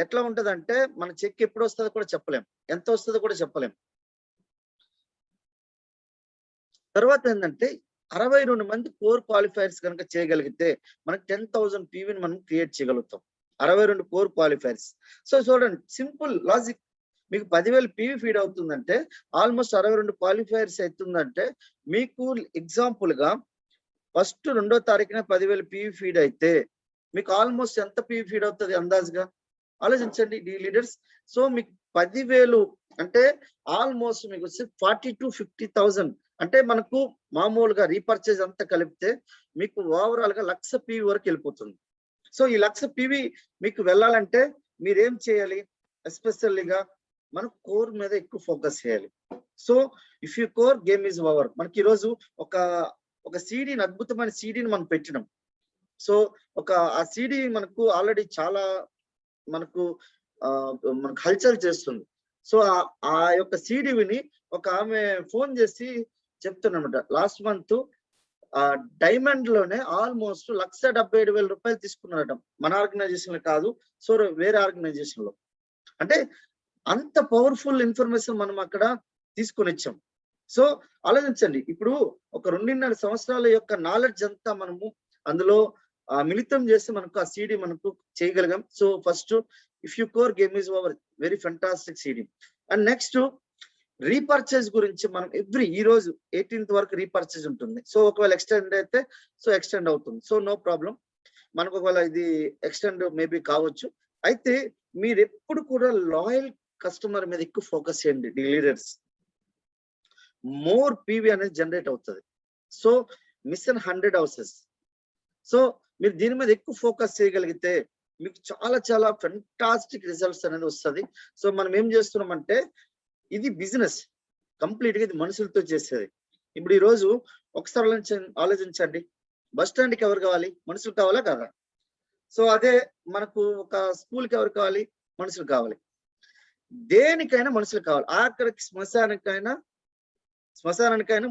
ఎట్లా ఉంటదంటే మన చెక్ ఎప్పుడు వస్తుందో కూడా చెప్పలేం, ఎంత వస్తుందో కూడా చెప్పలేం. తర్వాత ఏంటంటే 62 మంది కోర్ క్వాలిఫైర్స్ కనుక చేయగలిగితే మనకు 10,000 పీవీని మనం క్రియేట్ చేయగలుగుతాం. 62 కోర్ క్వాలిఫైర్స్. సో చూడండి, సింపుల్ లాజిక్. మీకు 10,000 పీవీ ఫీడ్ అవుతుందంటే ఆల్మోస్ట్ 62 క్వాలిఫైర్స్ అవుతుందంటే మీకు ఎగ్జాంపుల్ గా ఫస్ట్ 2వ తారీఖున 10,000 పీవీ ఫీడ్ అయితే మీకు ఆల్మోస్ట్ ఎంత పీవీ ఫీడ్ అవుతుంది అందాజుగా ఆలోచించండి లీడర్స్. సో మీకు 10,000 అంటే ఆల్మోస్ట్ మీకు వచ్చి 40,000 to 50,000 అంటే మనకు మామూలుగా రీపర్చేజ్ అంతా కలిపితే మీకు ఓవరాల్ గా 1,00,000 పీవీ వరకు వెళ్ళిపోతుంది. సో ఈ 1,00,000 పీవీ మీకు వెళ్ళాలంటే మీరేం చేయాలి, ఎస్పెషల్లీగా మనం కోర్ మీద ఎక్కువ ఫోకస్ చేయాలి. So if you core game is over. మనకి ఈరోజు ఒక సీడీని, అద్భుతమైన సీడీని మనం పెట్టినాం. సో ఆ సీడీ మనకు ఆల్రెడీ చాలా మనకు హల్చల్ చేస్తుంది. సో ఆ యొక్క సీడీ విని ఒక ఆమె ఫోన్ చేసి చెప్తున్నమాట, లాస్ట్ మంత్ డైమండ్ లోనే ఆల్మోస్ట్ 1,77,000 రూపాయలు తీసుకున్నారట. మన ఆర్గనైజేషన్ లో కాదు, సో వేరే ఆర్గనైజేషన్ లో. అంటే అంత పవర్ఫుల్ ఇన్ఫర్మేషన్ మనం అక్కడ తీసుకొని వచ్చాం. సో ఆలోచించండి, ఇప్పుడు ఒక 2.5 సంవత్సరాల యొక్క నాలెడ్జ్ అంతా మనము అందులో మిళితం చేసి మనకు ఆ సీడీ మనకు చేయగలిగాం. So first if you core game is over, very fantastic CD. And next repurchase గురించి మనం ఈ రోజు 18th వరకు రీపర్చేజ్ ఉంటుంది. సో ఒకవేళ ఎక్స్టెండ్ అయితే సో ఎక్స్టెండ్ అవుతుంది. సో నో ప్రాబ్లం, మనకు ఒకవేళ ఇది ఎక్స్టెండ్ మేబీ కావచ్చు. అయితే మీరు ఎప్పుడు కూడా లాయల్ కస్టమర్ మీద ఎక్కువ ఫోకస్ చేయండి లీడర్స్. మోర్ పీవీ అనేది జనరేట్ అవుతుంది. So mission 100 houses. సో మీరు దీని మీద ఎక్కువ ఫోకస్ చేయగలిగితే మీకు చాలా చాలా ఫెంటాస్టిక్ రిజల్ట్స్ అనేది వస్తుంది. సో మనం ఏం చేస్తున్నామంటే ఇది బిజినెస్ కంప్లీట్ గా, ఇది మనుషులతో చేసేది. ఇప్పుడు ఈ రోజు ఒకసారి ఆలోచించండి, బస్ స్టాండ్ కి ఎవరు కావాలి, మనుషులు కావాలా కదా? సో అదే మనకు ఒక స్కూల్ కి ఎవరు కావాలి, మనుషులు కావాలి. దేనికైనా మనుషులు కావాలి, ఆఖరికి శ్మశానానికైనా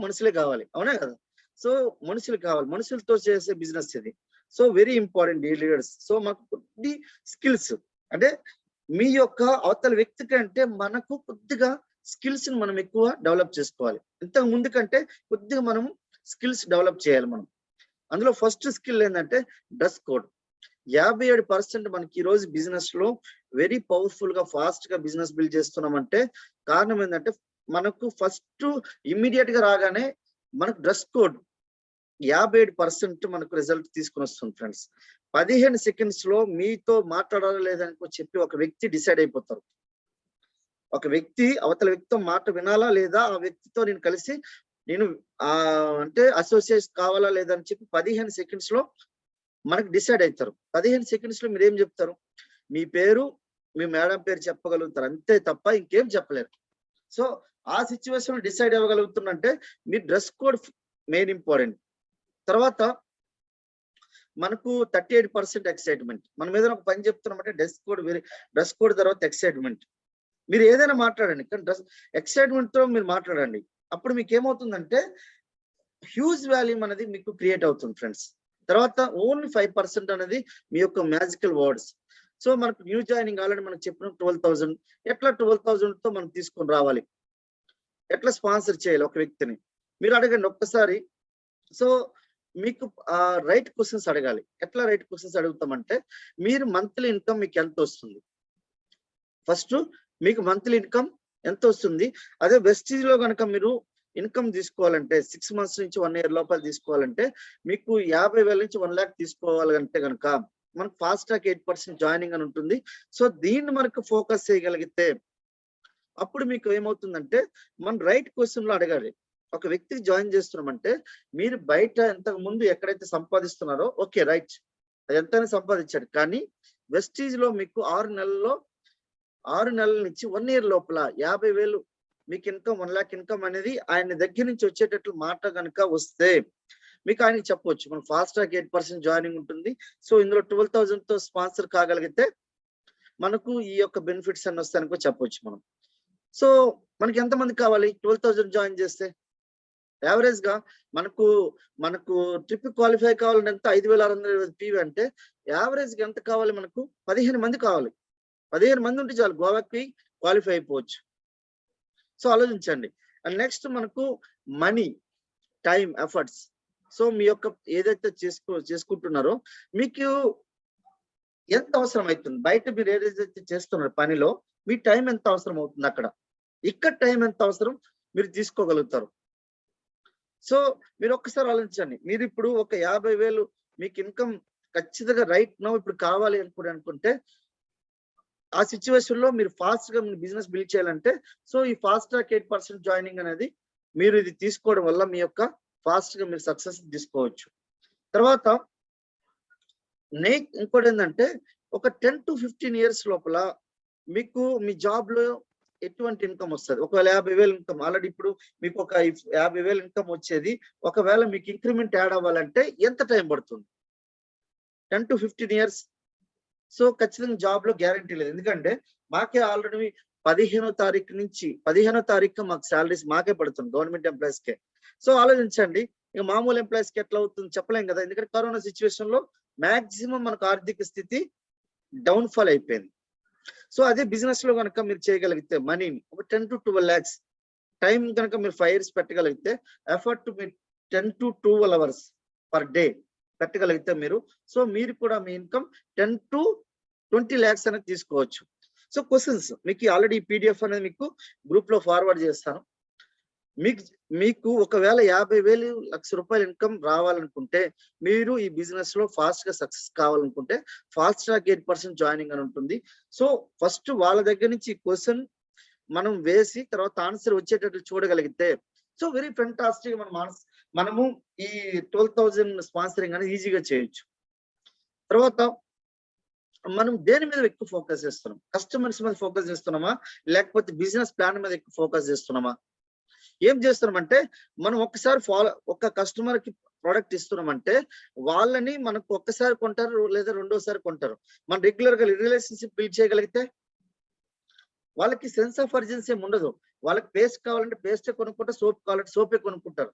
మనుషులే కావాలి, అవునా కదా? సో మనుషులు కావాలి, మనుషులతో చేసే బిజినెస్ ఇది. So very important leaders. So మాకు కొద్ది స్కిల్స్ అంటే మీ యొక్క అవతల వ్యక్తి కంటే మనకు కొద్దిగా స్కిల్స్ ని మనం ఎక్కువ డెవలప్ చేసుకోవాలి. ఇంతకు ముందు కంటే కొద్దిగా మనం స్కిల్స్ డెవలప్ చేయాలి మనం. అందులో ఫస్ట్ స్కిల్ ఏంటంటే డ్రెస్ కోడ్. 57% మనకి ఈ రోజు బిజినెస్ లో వెరీ పవర్ఫుల్ గా ఫాస్ట్ గా బిజినెస్ బిల్డ్ చేస్తున్నామంటే కారణం ఏంటంటే మనకు ఫస్ట్ ఇమ్మీడియట్ గా రాగానే మనకు డ్రెస్ కోడ్ 57% మనకు రిజల్ట్ తీసుకుని వస్తుంది ఫ్రెండ్స్. 15 సెకండ్స్ లో మీతో మాట్లాడాలా లేదని చెప్పి ఒక వ్యక్తి డిసైడ్ అయిపోతారు. ఒక వ్యక్తి అవతల వ్యక్తితో మాట వినాలా లేదా, ఆ వ్యక్తితో నేను కలిసి నేను అంటే అసోసియేట్ కావాలా లేదా అని చెప్పి 15 సెకండ్స్ లో మనకు డిసైడ్ అవుతారు. 15 సెకండ్స్ లో మీరు ఏం చెప్తారు, మీ పేరు మీ మేడం పేరు చెప్పగలుగుతారు, అంతే తప్ప ఇంకేం చెప్పలేరు. సో ఆ సిచ్యువేషన్ డిసైడ్ అవ్వగలుగుతున్నంటే మీ డ్రెస్ కోడ్ మెయిన్ ఇంపార్టెంట్. తర్వాత మనకు 38% ఎక్సైట్మెంట్. మనం ఏదైనా ఒక పని చెప్తున్నామంటే డ్రెస్ కోడ్ తర్వాత ఎక్సైట్మెంట్. మీరు ఏదైనా మాట్లాడండి కానీ ఎక్సైట్మెంట్ తో మీరు మాట్లాడండి. అప్పుడు మీకు ఏమవుతుందంటే హ్యూజ్ వాల్యూమ్ అనేది మీకు క్రియేట్ అవుతుంది ఫ్రెండ్స్. తర్వాత ఓన్లీ 5% అనేది మీ యొక్క మ్యాజికల్ వర్డ్స్. సో మనకు న్యూ జాయినింగ్ ఆల్రెడీ మనకు చెప్పిన 12,000. ఎట్లా 12,000 తో మనం తీసుకొని రావాలి? ఎట్లా స్పాన్సర్ చేయాలి ఒక వ్యక్తిని మీరు అడగండి ఒక్కసారి. సో మీకు రైట్ క్వశ్చన్స్ అడగాలి. ఎట్లా రైట్ క్వశ్చన్స్ అడుగుతామంటే మీరు మంత్లీ ఇన్కమ్ మీకు ఎంత వస్తుంది, ఫస్ట్ మీకు మంత్లీ ఇన్కమ్ ఎంత వస్తుంది. అదే వెస్టీజ్ లో కనుక మీరు ఇన్కమ్ తీసుకోవాలంటే 6 months నుంచి 1 year లోపల తీసుకోవాలంటే మీకు 50,000 నుంచి 1 lakh తీసుకోవాలంటే కనుక మనకు ఫాస్ట్ ట్రాక్ 8% జాయినింగ్ అని ఉంటుంది. సో దీన్ని మనకు ఫోకస్ చేయగలిగితే అప్పుడు మీకు ఏమవుతుందంటే మనం రైట్ క్వశ్చన్ లో అడగాలి. ఒక వ్యక్తికి జాయిన్ చేస్తున్నామంటే మీరు బయట ఇంతకు ముందు ఎక్కడైతే సంపాదిస్తున్నారో ఓకే రైట్ అది ఎంతైనా సంపాదించాడు, కానీ వెస్టీజ్ లో మీకు 6 నెలల నుంచి 1 year లోపల 50,000 మీకు ఇన్కమ్ 1 lakh ఇన్కమ్ అనేది ఆయన దగ్గర నుంచి వచ్చేటట్లు మాట కనుక వస్తే మీకు ఆయనకి చెప్పవచ్చు మనం ఫాస్ట్ ట్రాక్ 8% జాయినింగ్ ఉంటుంది. సో ఇందులో 12,000 తో స్పాన్సర్ కాగలిగితే మనకు ఈ యొక్క బెనిఫిట్స్ అన్ని వస్తాయని చెప్పొచ్చు మనం. సో మనకి ఎంతమంది కావాలి 12,000 జాయిన్ చేస్తే? యావరేజ్ గా మనకు ట్రిప్ క్వాలిఫై కావాలంటే ఎంత 5,620 పీవీ అంటే యావరేజ్ గా ఎంత కావాలి మనకు 15 మంది కావాలి. 15 మంది ఉంటే చాలు గోవాకి క్వాలిఫై అయిపోవచ్చు. సో ఆలోచించండి. అండ్ నెక్స్ట్ మనకు మనీ, టైం, ఎఫర్ట్స్. సో మీ యొక్క ఏదైతే చేసుకుంటున్నారో మీకు ఎంత అవసరం అవుతుంది, బయట మీరు ఏదైతే చేస్తున్నారు పనిలో మీ టైం ఎంత అవసరం అవుతుంది, అక్కడ ఇక్కడ టైం ఎంత అవసరం మీరు తీసుకోగలుగుతారు. సో మీరు ఒక్కసారి ఆలోచించండి. మీరు ఇప్పుడు ఒక 50,000 మీకు ఇన్కమ్ ఖచ్చితంగా రైట్ నో ఇప్పుడు కావాలి అనుకుంటే ఆ సిచ్యువేషన్ లో మీరు ఫాస్ట్ గా బిజినెస్ బిల్డ్ చేయాలంటే సో ఈ ఫాస్ట్ ట్రాక్ 8% జాయినింగ్ అనేది మీరు ఇది తీసుకోవడం వల్ల మీ యొక్క ఫాస్ట్ గా మీరు సక్సెస్ తీసుకోవచ్చు. తర్వాత ఇంకోటి ఏంటంటే ఒక 10 to 15 years లోపల మీకు మీ జాబ్ లో ఎటువంటి ఇన్కమ్ వస్తుంది. ఒకవేళ 50,000 ఇన్కమ్ ఆల్రెడీ ఇప్పుడు మీకు ఒక 50,000 ఇన్కమ్ వచ్చేది, ఒకవేళ మీకు ఇంక్రిమెంట్ యాడ్ అవ్వాలంటే ఎంత టైం పడుతుంది? 10 to 15 years. సో ఖచ్చితంగా జాబ్ లో గ్యారంటీ లేదు. ఎందుకంటే మాకే ఆల్రెడీ 15వ తారీఖు మాకు శాలరీస్ మాకే పడుతుంది గవర్నమెంట్ ఎంప్లాయీస్ కే. సో ఆలోచించండి, ఇక మామూలు ఎంప్లాయీస్ కి ఎట్లా అవుతుంది చెప్పలేం కదా. ఎందుకంటే కరోనా సిచ్యువేషన్ లో మాక్సిమం మనకు ఆర్థిక స్థితి డౌన్ ఫాల్ అయిపోయింది. సో అదే బిజినెస్ లో కనుక మీరు చేయగలిగితే మనీని ఒక 10 to 12 lakhs టైం కనుక మీరు 5 years పెట్టగలిగితే ఎఫర్ట్ మీరు 10 to 12 hours పర్ డే పెట్టగలిగితే సో మీరు కూడా మీ ఇన్కమ్ 10 to 20 lakhs అనేది తీసుకోవచ్చు. సో క్వశ్చన్స్ మీకు ఆల్రెడీ PDF అనేది మీకు గ్రూప్ లో ఫార్వర్డ్ చేస్తాను. మీకు ఒకవేళ 50,000 లక్ష రూపాయలు ఇన్కమ్ రావాలనుకుంటే మీరు ఈ బిజినెస్ లో ఫాస్ట్ గా సక్సెస్ కావాలనుకుంటే ఫాస్ట్ ట్రాక్ 8% జాయినింగ్ అని ఉంటుంది. సో ఫస్ట్ వాళ్ళ దగ్గర నుంచి క్వశ్చన్ మనం వేసి తర్వాత ఆన్సర్ వచ్చేటట్లు చూడగలిగితే సో వెరీ ఫెంటాస్టిక్ మనము ఈ 12,000 స్పాన్సరింగ్ అనేది ఈజీగా చేయొచ్చు. తర్వాత మనం దేని మీద ఎక్కువ ఫోకస్ చేస్తున్నాం? కస్టమర్స్ మీద ఫోకస్ చేస్తున్నామా లేకపోతే బిజినెస్ ప్లాన్ మీద ఎక్కువ ఫోకస్ చేస్తున్నామా? ఏం చేస్తున్నామంటే మనం ఒక కస్టమర్ కి ప్రోడక్ట్ ఇస్తున్నామంటే వాళ్ళని మనకు ఒక్కసారి కొంటారు లేదా రెండోసారి కొంటారు. మనం రెగ్యులర్ గా రిలేషన్షిప్ బిల్డ్ చేయగలిగితే వాళ్ళకి సెన్స్ ఆఫ్ అర్జెన్సీ ఏమి ఉండదు. వాళ్ళకి పేస్ట్ కావాలంటే పేస్టే కొనుక్కుంటారు, సోప్ కావాలంటే సోపే కొనుక్కుంటారు.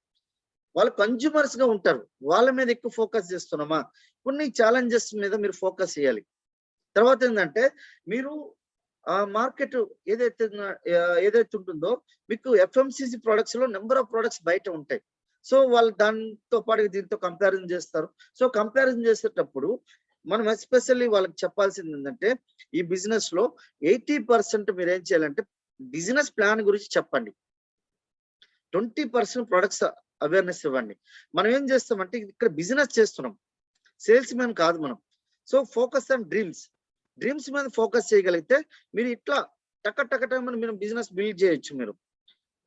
వాళ్ళు కన్జ్యూమర్స్ గా ఉంటారు. వాళ్ళ మీద ఎక్కువ ఫోకస్ చేస్తున్నామా? కొన్ని ఛాలెంజెస్ మీద మీరు ఫోకస్ చేయాలి. తర్వాత ఏంటంటే మీరు మార్కెట్ ఏదైతే ఉంటుందో మీకు FMCG ప్రొడక్ట్స్ లో నెంబర్ ఆఫ్ ప్రొడక్ట్స్ బయట ఉంటాయి. సో వాళ్ళు దాంతో పాటు దీంతో కంపారిజన్ చేస్తారు. సో కంపారిజన్ చేసేటప్పుడు మనం ఎస్పెషల్లీ వాళ్ళకి చెప్పాల్సింది ఏంటంటే ఈ బిజినెస్ లో 80% మీరు ఏం చేయాలంటే బిజినెస్ ప్లాన్ గురించి చెప్పండి. 20% ప్రొడక్ట్స్ అవేర్నెస్ ఇవ్వండి. మనం ఏం చేస్తామంటే ఇక్కడ బిజినెస్ చేస్తున్నాం, సేల్స్ మ్యాన్ కాదు మనం. సో ఫోకస్ ఆన్ డ్రీమ్స్ మీద ఫోకస్ చేయగలిగితే మీరు ఇట్లా టకటకటమని మీరు బిజినెస్ బిల్డ్ చేయొచ్చు.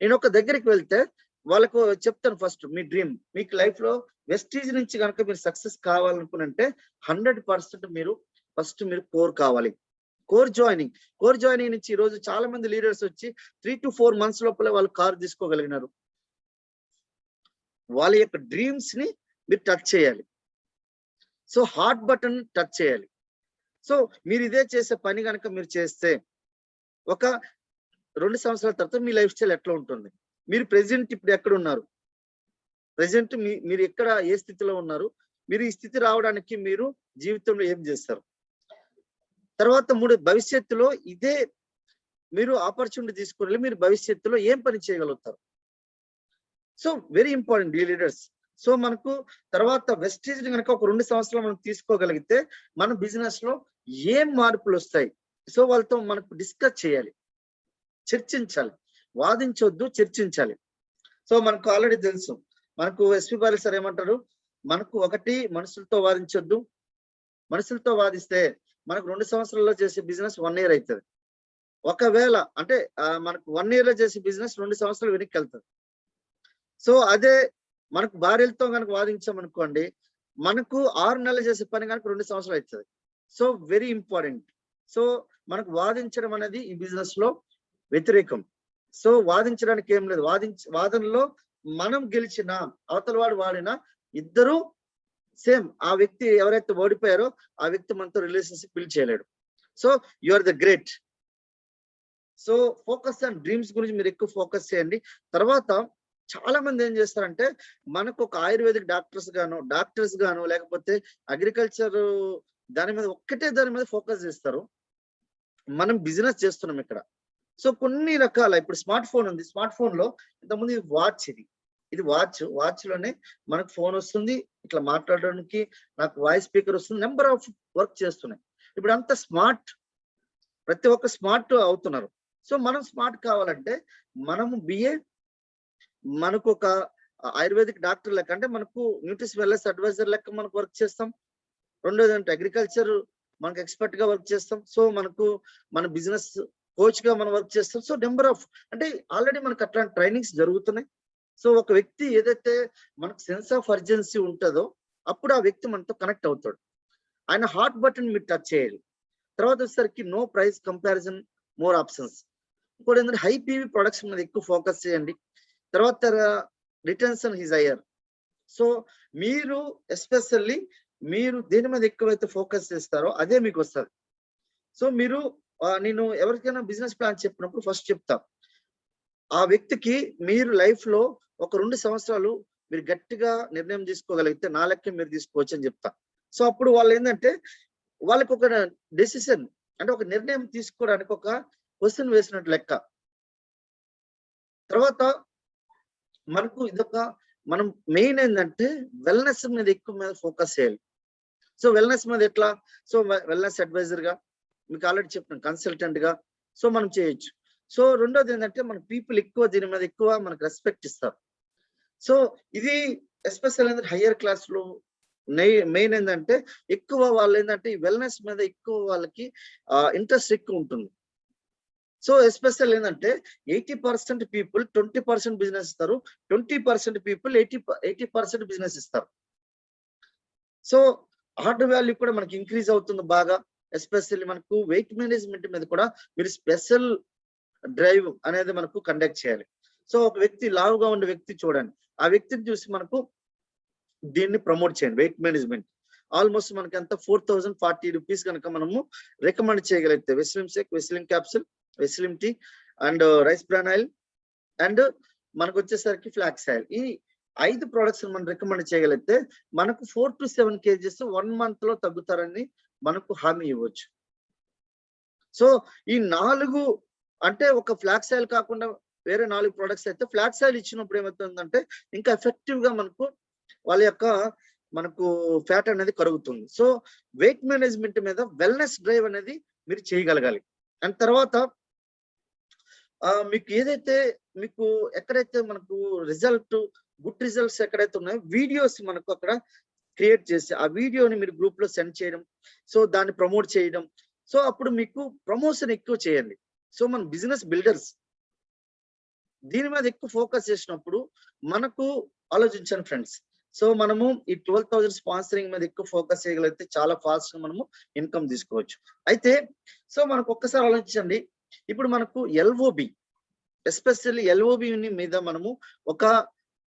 నేను ఒక దగ్గరికి వెళ్తే వాళ్ళకు చెప్తాను ఫస్ట్ మీ డ్రీమ్, మీకు లైఫ్ లో వెస్టీజ్ నుంచి కనుక మీరు సక్సెస్ కావాలనుకుంటే 100% మీరు కోర్ కావాలి. కోర్ జాయినింగ్ నుంచి ఈ రోజు చాలా మంది లీడర్స్ వచ్చి 3 to 4 months లోపల వాళ్ళు కార్ తీసుకోగలిగినారు. వాళ్ళ యొక్క డ్రీమ్స్ ని మీరు టచ్ చేయాలి. సో హార్ట్ బటన్ టచ్ చేయాలి. సో మీరు ఇదే చేసే పని కనుక మీరు చేస్తే ఒక 2 సంవత్సరాల తర్వాత మీ లైఫ్ స్టైల్ ఎట్లా ఉంటుంది? మీరు ప్రెసెంట్ ఇప్పుడు ఎక్కడ ఉన్నారు? ప్రెసెంట్ మీరు ఎక్కడ ఏ స్థితిలో ఉన్నారు? మీరు ఈ స్థితి రావడానికి మీరు జీవితంలో ఏం చేస్తారు? తర్వాత భవిష్యత్తులో ఇదే మీరు ఆపర్చునిటీ తీసుకుని మీరు భవిష్యత్తులో ఏం పని చేయగలుగుతారు. So very important leaders. So మనకు తర్వాత వెస్టేజ్ కనుక ఒక 2 సంవత్సరాలు మనం తీసుకోగలిగితే మన బిజినెస్ లో ఏం మార్పులు వస్తాయి, సో వాళ్ళతో మనకు డిస్కస్ చేయాలి, చర్చించాలి, వాదించొద్దు, చర్చించాలి. సో మనకు ఆల్రెడీ తెలుసు, మనకు ఎస్పీ బాలి సార్ ఏమంటారు, మనకు ఒకటి మనుషులతో వాదించొద్దు, మనుషులతో వాదిస్తే మనకు 2 సంవత్సరాల్లో చేసే బిజినెస్ 1 year అవుతుంది. ఒకవేళ అంటే మనకు 1 year లో చేసే బిజినెస్ 2 సంవత్సరాలు వెనక్కి వెళ్తుంది. సో అదే మనకు భార్యలతో కనుక వాదించామనుకోండి, మనకు 6 నెలలు చేసే పని కనుక 2 సంవత్సరాలు అవుతుంది. So very important. సో మనకు వాదించడం అనేది ఈ బిజినెస్ లో వ్యతిరేకం. సో వాదించడానికి ఏం లేదు, వాదనలో మనం గెలిచినా అవతల వాడు వాడినా ఇద్దరు సేమ్. ఆ వ్యక్తి ఎవరైతే ఓడిపోయారో ఆ వ్యక్తి మనతో రిలేషన్షిప్ బిల్డ్ చేయలేడు. So you are the great. So focus on dreams గురించి మీరు ఎక్కువ ఫోకస్ చేయండి. తర్వాత చాలా మంది ఏం చేస్తారంటే, మనకు ఒక ఆయుర్వేదిక్ డాక్టర్స్ గాను లేకపోతే అగ్రికల్చర్ దాని మీద ఫోకస్ చేస్తారు. మనం బిజినెస్ చేస్తున్నాం ఇక్కడ. సో కొన్ని రకాల, ఇప్పుడు స్మార్ట్ ఫోన్ ఉంది, స్మార్ట్ ఫోన్ లో ఇంతకుముందు ఇది వాచ్ లోనే మనకు ఫోన్ వస్తుంది, ఇట్లా మాట్లాడడానికి నాకు వాయిస్ స్పీకర్ వస్తుంది, నెంబర్ ఆఫ్ వర్క్ చేస్తున్నాయి. ఇప్పుడు అంత స్మార్ట్, ప్రతి ఒక్క స్మార్ట్ అవుతున్నారు. సో మనం స్మార్ట్ కావాలంటే మనము మనకు ఒక ఆయుర్వేదిక్ డాక్టర్ లెక్క, అంటే మనకు న్యూట్రిషన్ వెల్నెస్ అడ్వైజర్ లెక్క మనకు వర్క్ చేస్తాం. రెండోది అంటే అగ్రికల్చర్ మనకు ఎక్స్పర్ట్ గా వర్క్ చేస్తాం. సో మనకు మన బిజినెస్ కోచ్ గా మనం వర్క్ చేస్తాం. సో నెంబర్ ఆఫ్, అంటే ఆల్రెడీ మనకు అట్లాంటి ట్రైనింగ్స్ జరుగుతున్నాయి. సో ఒక వ్యక్తి ఏదైతే మనకు సెన్స్ ఆఫ్ అర్జెన్సీ ఉంటుందో అప్పుడు ఆ వ్యక్తి మనతో కనెక్ట్ అవుతాడు. ఆయన హార్ట్ బటన్ మీరు టచ్ చేయాలి. తర్వాత వచ్చేసరికి no price comparison, more options. ఇంకోటి ఏంటంటే హై పీవీ ప్రొడక్ట్స్ మీద ఎక్కువ ఫోకస్ చేయండి. తర్వాత రిటెన్షన్ ఈజ్ హైయర్. సో మీరు ఎస్పెషల్లీ మీరు దేని మీద ఎక్కువైతే ఫోకస్ చేస్తారో అదే మీకు వస్తుంది. సో నేను ఎవరికైనా బిజినెస్ ప్లాన్ చెప్పినప్పుడు ఫస్ట్ చెప్తా, ఆ వ్యక్తికి మీరు లైఫ్ లో ఒక 2 సంవత్సరాలు మీరు గట్టిగా నిర్ణయం తీసుకోగలిగితే నా లెక్క మీరు తీసుకోవచ్చు అని చెప్తా. సో అప్పుడు వాళ్ళు ఏంటంటే, వాళ్ళకి ఒక డెసిషన్, అంటే ఒక నిర్ణయం తీసుకోవడానికి ఒక క్వశ్చన్ వేసినట్టు లెక్క. తర్వాత మనకు మనం మెయిన్ ఏంటంటే వెల్నెస్ మీద ఎక్కువ ఫోకస్ చేయాలి. సో వెల్నెస్ మీద ఎట్లా, సో వెల్నెస్ అడ్వైజర్ గా మీకు ఆల్రెడీ చెప్పిన కన్సల్టెంట్ గా సో మనం చేయొచ్చు. సో రెండోది ఏంటంటే మన పీపుల్ దీని మీద ఎక్కువ మనకు రెస్పెక్ట్ ఇస్తారు. సో ఇది ఎస్పెషల్ ఏంటంటే హయ్యర్ క్లాస్ లో మెయిన్ ఏంటంటే ఎక్కువ వాళ్ళు ఏంటంటే ఈ వెల్నెస్ మీద ఎక్కువ వాళ్ళకి ఇంట్రెస్ట్ ఎక్కువ ఉంటుంది. సో ఎస్పెషల్ ఏంటంటే 80% పీపుల్ 20% బిజినెస్ ఇస్తారు, 20% పీపుల్ 80% బిజినెస్ ఇస్తారు. సో ఆర్డర్ వాల్యూ కూడా మనకి ఇంక్రీజ్ అవుతుంది బాగా. ఎస్పెషల్లీ మనకు వెయిట్ మేనేజ్మెంట్ మీద కూడా మీరు స్పెషల్ డ్రైవ్ అనేది మనకు కండక్ట్ చేయాలి. సో ఒక వ్యక్తి లావుగా ఉండే వ్యక్తి చూడండి, ఆ వ్యక్తిని చూసి మనకు దీన్ని ప్రమోట్ చేయండి. వెయిట్ మేనేజ్మెంట్ ఆల్మోస్ట్ మనకి అంత 4040 రూపీస్ కనుక మనము రికమెండ్ చేయగలిగితే Weslim shake, Weslim capsule, Weslim tea and rice bran oil and మనకు వచ్చేసరికి ఫ్లాక్స్ ఆయిల్, ఈ 5 ప్రొడక్ట్స్ మనం రికమెండ్ చేయగలిగితే మనకు 4 to 7 kgs 1 month లో తగ్గుతారని మనకు హామీ ఇవ్వచ్చు. సో ఈ 4 అంటే ఒక ఫ్లాక్స్ ఆయిల్ కాకుండా వేరే 4 ప్రొడక్ట్స్ అయితే ఫ్లాక్స్ ఆయిల్ ఇచ్చినప్పుడు ఏమవుతుందంటే ఇంకా ఎఫెక్టివ్ గా వాళ్ళ యొక్క ఫ్యాట్ అనేది కరుగుతుంది. సో వెయిట్ మేనేజ్మెంట్ మీద వెల్నెస్ డ్రైవ్ అనేది మీరు చేయగలగాలి. అండ్ తర్వాత మీకు ఏదైతే ఎక్కడైతే మనకు గుడ్ రిజల్ట్స్ ఎక్కడైతే ఉన్నాయో వీడియోస్ మనకు అక్కడ క్రియేట్ చేసి ఆ వీడియోని మీరు గ్రూప్ లో సెండ్ చేయడం, సో దాన్ని ప్రమోట్ చేయడం. సో అప్పుడు మీకు ప్రమోషన్ ఎక్కువ చేయండి. సో మన బిజినెస్ బిల్డర్స్ దీని మీద ఎక్కువ ఫోకస్ చేసినప్పుడు మనకు ఆలోచించండి ఫ్రెండ్స్. సో మనము ఈ 12,000 స్పాన్సరింగ్ మీద ఎక్కువ ఫోకస్ చేయగలిగితే చాలా ఫాస్ట్ గా మనము ఇన్కమ్ తీసుకోవచ్చు. అయితే సో మనకు ఒక్కసారి ఆలోచించండి, ఇప్పుడు మనకు ఎల్ఓబి, ఎస్పెషల్లీ ఎల్ఓబి మీద మనము